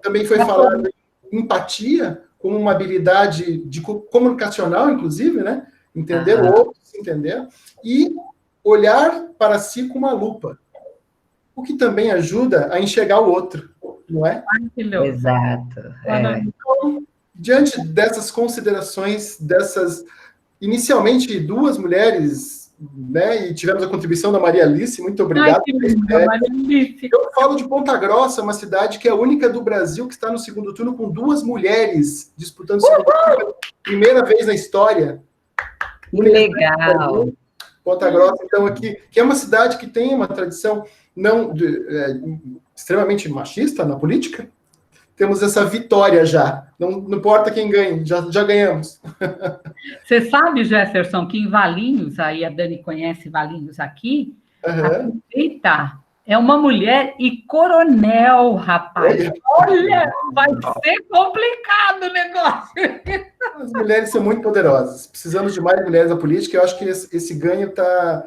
Também foi falado empatia como uma habilidade comunicacional, inclusive, né? Entender o outro, se entender, e olhar para si com uma lupa, o que também ajuda a enxergar o outro, não é? Exato. Então, diante dessas considerações, inicialmente 2 mulheres, né, e tivemos a contribuição da Maria Alice, muito obrigado. Maria Alice. Eu falo de Ponta Grossa, uma cidade que é a única do Brasil que está no segundo turno com 2 mulheres disputando o segundo turno, primeira vez na história. Que legal. Ponta Grossa, então, aqui, que é uma cidade que tem uma tradição extremamente machista na política. Temos essa vitória já. Não importa quem ganhe, já ganhamos. Você sabe, Jefferson, que em Valinhos, aí a Dani conhece Valinhos aqui, a prefeita é uma mulher e coronel, rapaz. Olha, vai ser complicado o negócio. As mulheres são muito poderosas. Precisamos de mais mulheres na política. Eu acho que esse ganho está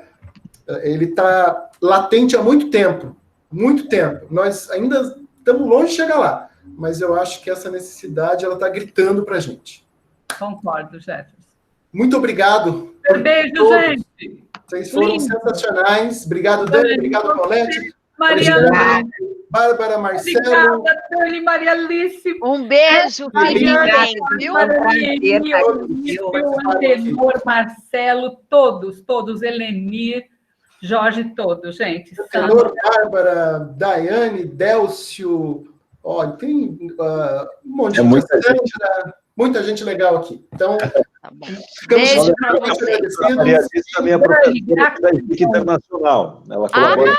latente há muito tempo. Muito tempo. Nós ainda estamos longe de chegar lá. Mas eu acho que essa necessidade ela está gritando para a gente. Concordo, Jefferson. Muito obrigado. Beijo, gente. Vocês foram sensacionais. Obrigado, Dani. Obrigado, Paulette. Maria Bárbara, Marcelo. Obrigada, Dani, Maria Alice. Um beijo, ninguém, viu? O Antenor, Marcelo, todos, Helenir. Jorge todo, gente. Tenor, Bárbara, Daiane, Délcio, olha, tem um monte de muita gente legal aqui. Então, Tá bom. ficamos Beijo para muito vocês. agradecidos. A Maria Alice também é professora da ESIC Internacional. Ela colabora.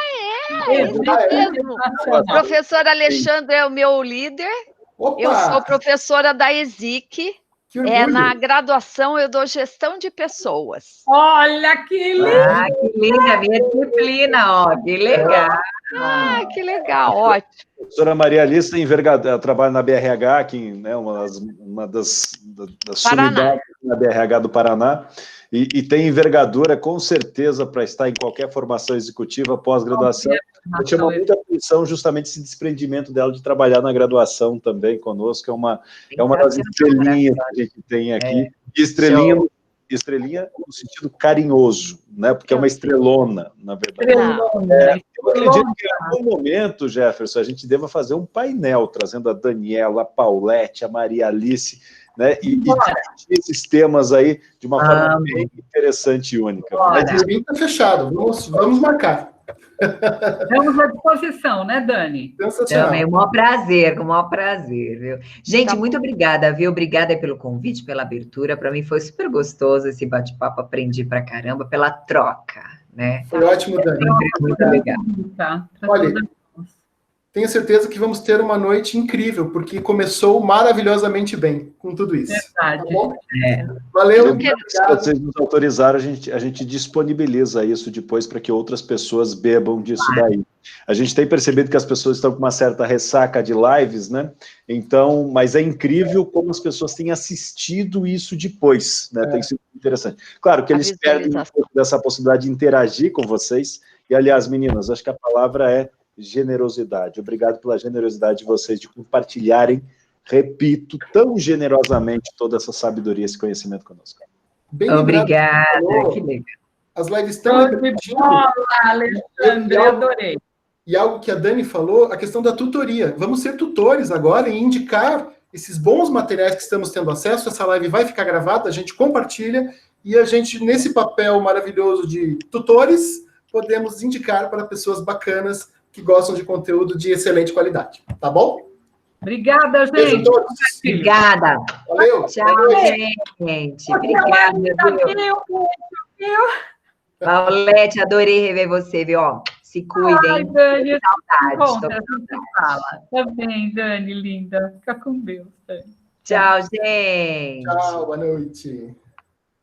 Isso mesmo. O professor Alexandre é o meu líder. Opa, Eu sou professora da ESIC. que orgulho. Na graduação eu dou gestão de pessoas. Olha que lindo! Ah, que linda, minha disciplina, ó, que legal. Ah, que legal, ótimo. A professora Maria Alice ela trabalha na BRH, aqui, né, uma das unidades na BRH do Paraná, e tem envergadura, com certeza, para estar em qualquer formação executiva, pós-graduação. Chama muita atenção justamente esse desprendimento dela de trabalhar na graduação também conosco, é uma das estrelinhas que a gente tem aqui, e estrelinha no sentido carinhoso, né? Porque é uma estrelona, na verdade. Eu acredito que em algum momento, Jefferson, a gente deva fazer um painel trazendo a Daniela, a Paulette, a Maria Alice, né? E discutir esses temas aí de uma forma bem interessante e única. Mas o evento está fechado, vamos marcar. Estamos à disposição, né, Dani? Também, com o maior prazer, viu? Gente, Tá. muito obrigada, viu? Obrigada pelo convite, pela abertura. Para mim foi super gostoso esse bate-papo, aprendi pra caramba, pela troca, né? Foi ótimo, Dani. Muito legal. Tá. Olha, tenho certeza que vamos ter uma noite incrível, porque começou maravilhosamente bem com tudo isso. Verdade. Tá bom? Valeu. Se vocês nos autorizaram, a gente disponibiliza isso depois para que outras pessoas bebam disso daí. A gente tem percebido que as pessoas estão com uma certa ressaca de lives, né? Então, mas é incrível como as pessoas têm assistido isso depois, né? Tem sido interessante. Claro que eles perdem um pouco dessa possibilidade de interagir com vocês. E, aliás, meninas, acho que a palavra é generosidade. Obrigado pela generosidade de vocês de compartilharem, repito, tão generosamente toda essa sabedoria, esse conhecimento conosco. Bem obrigada, que legal. As lives estão repetindo. Alexandre, adorei. E algo que a Dani falou, a questão da tutoria. Vamos ser tutores agora e indicar esses bons materiais que estamos tendo acesso. Essa live vai ficar gravada, a gente compartilha e a gente, nesse papel maravilhoso de tutores, podemos indicar para pessoas bacanas que gostam de conteúdo de excelente qualidade. Tá bom? Obrigada, Beijo a gente. todos. Obrigada. Valeu. Tchau, gente. Obrigada, viu? Paulette, adorei rever você, viu? Ó, se cuidem. Ai, Dani, saudade. fala. Tá bem, Dani, linda. Fica com Deus, Dani. Tchau, gente. Tchau, boa noite.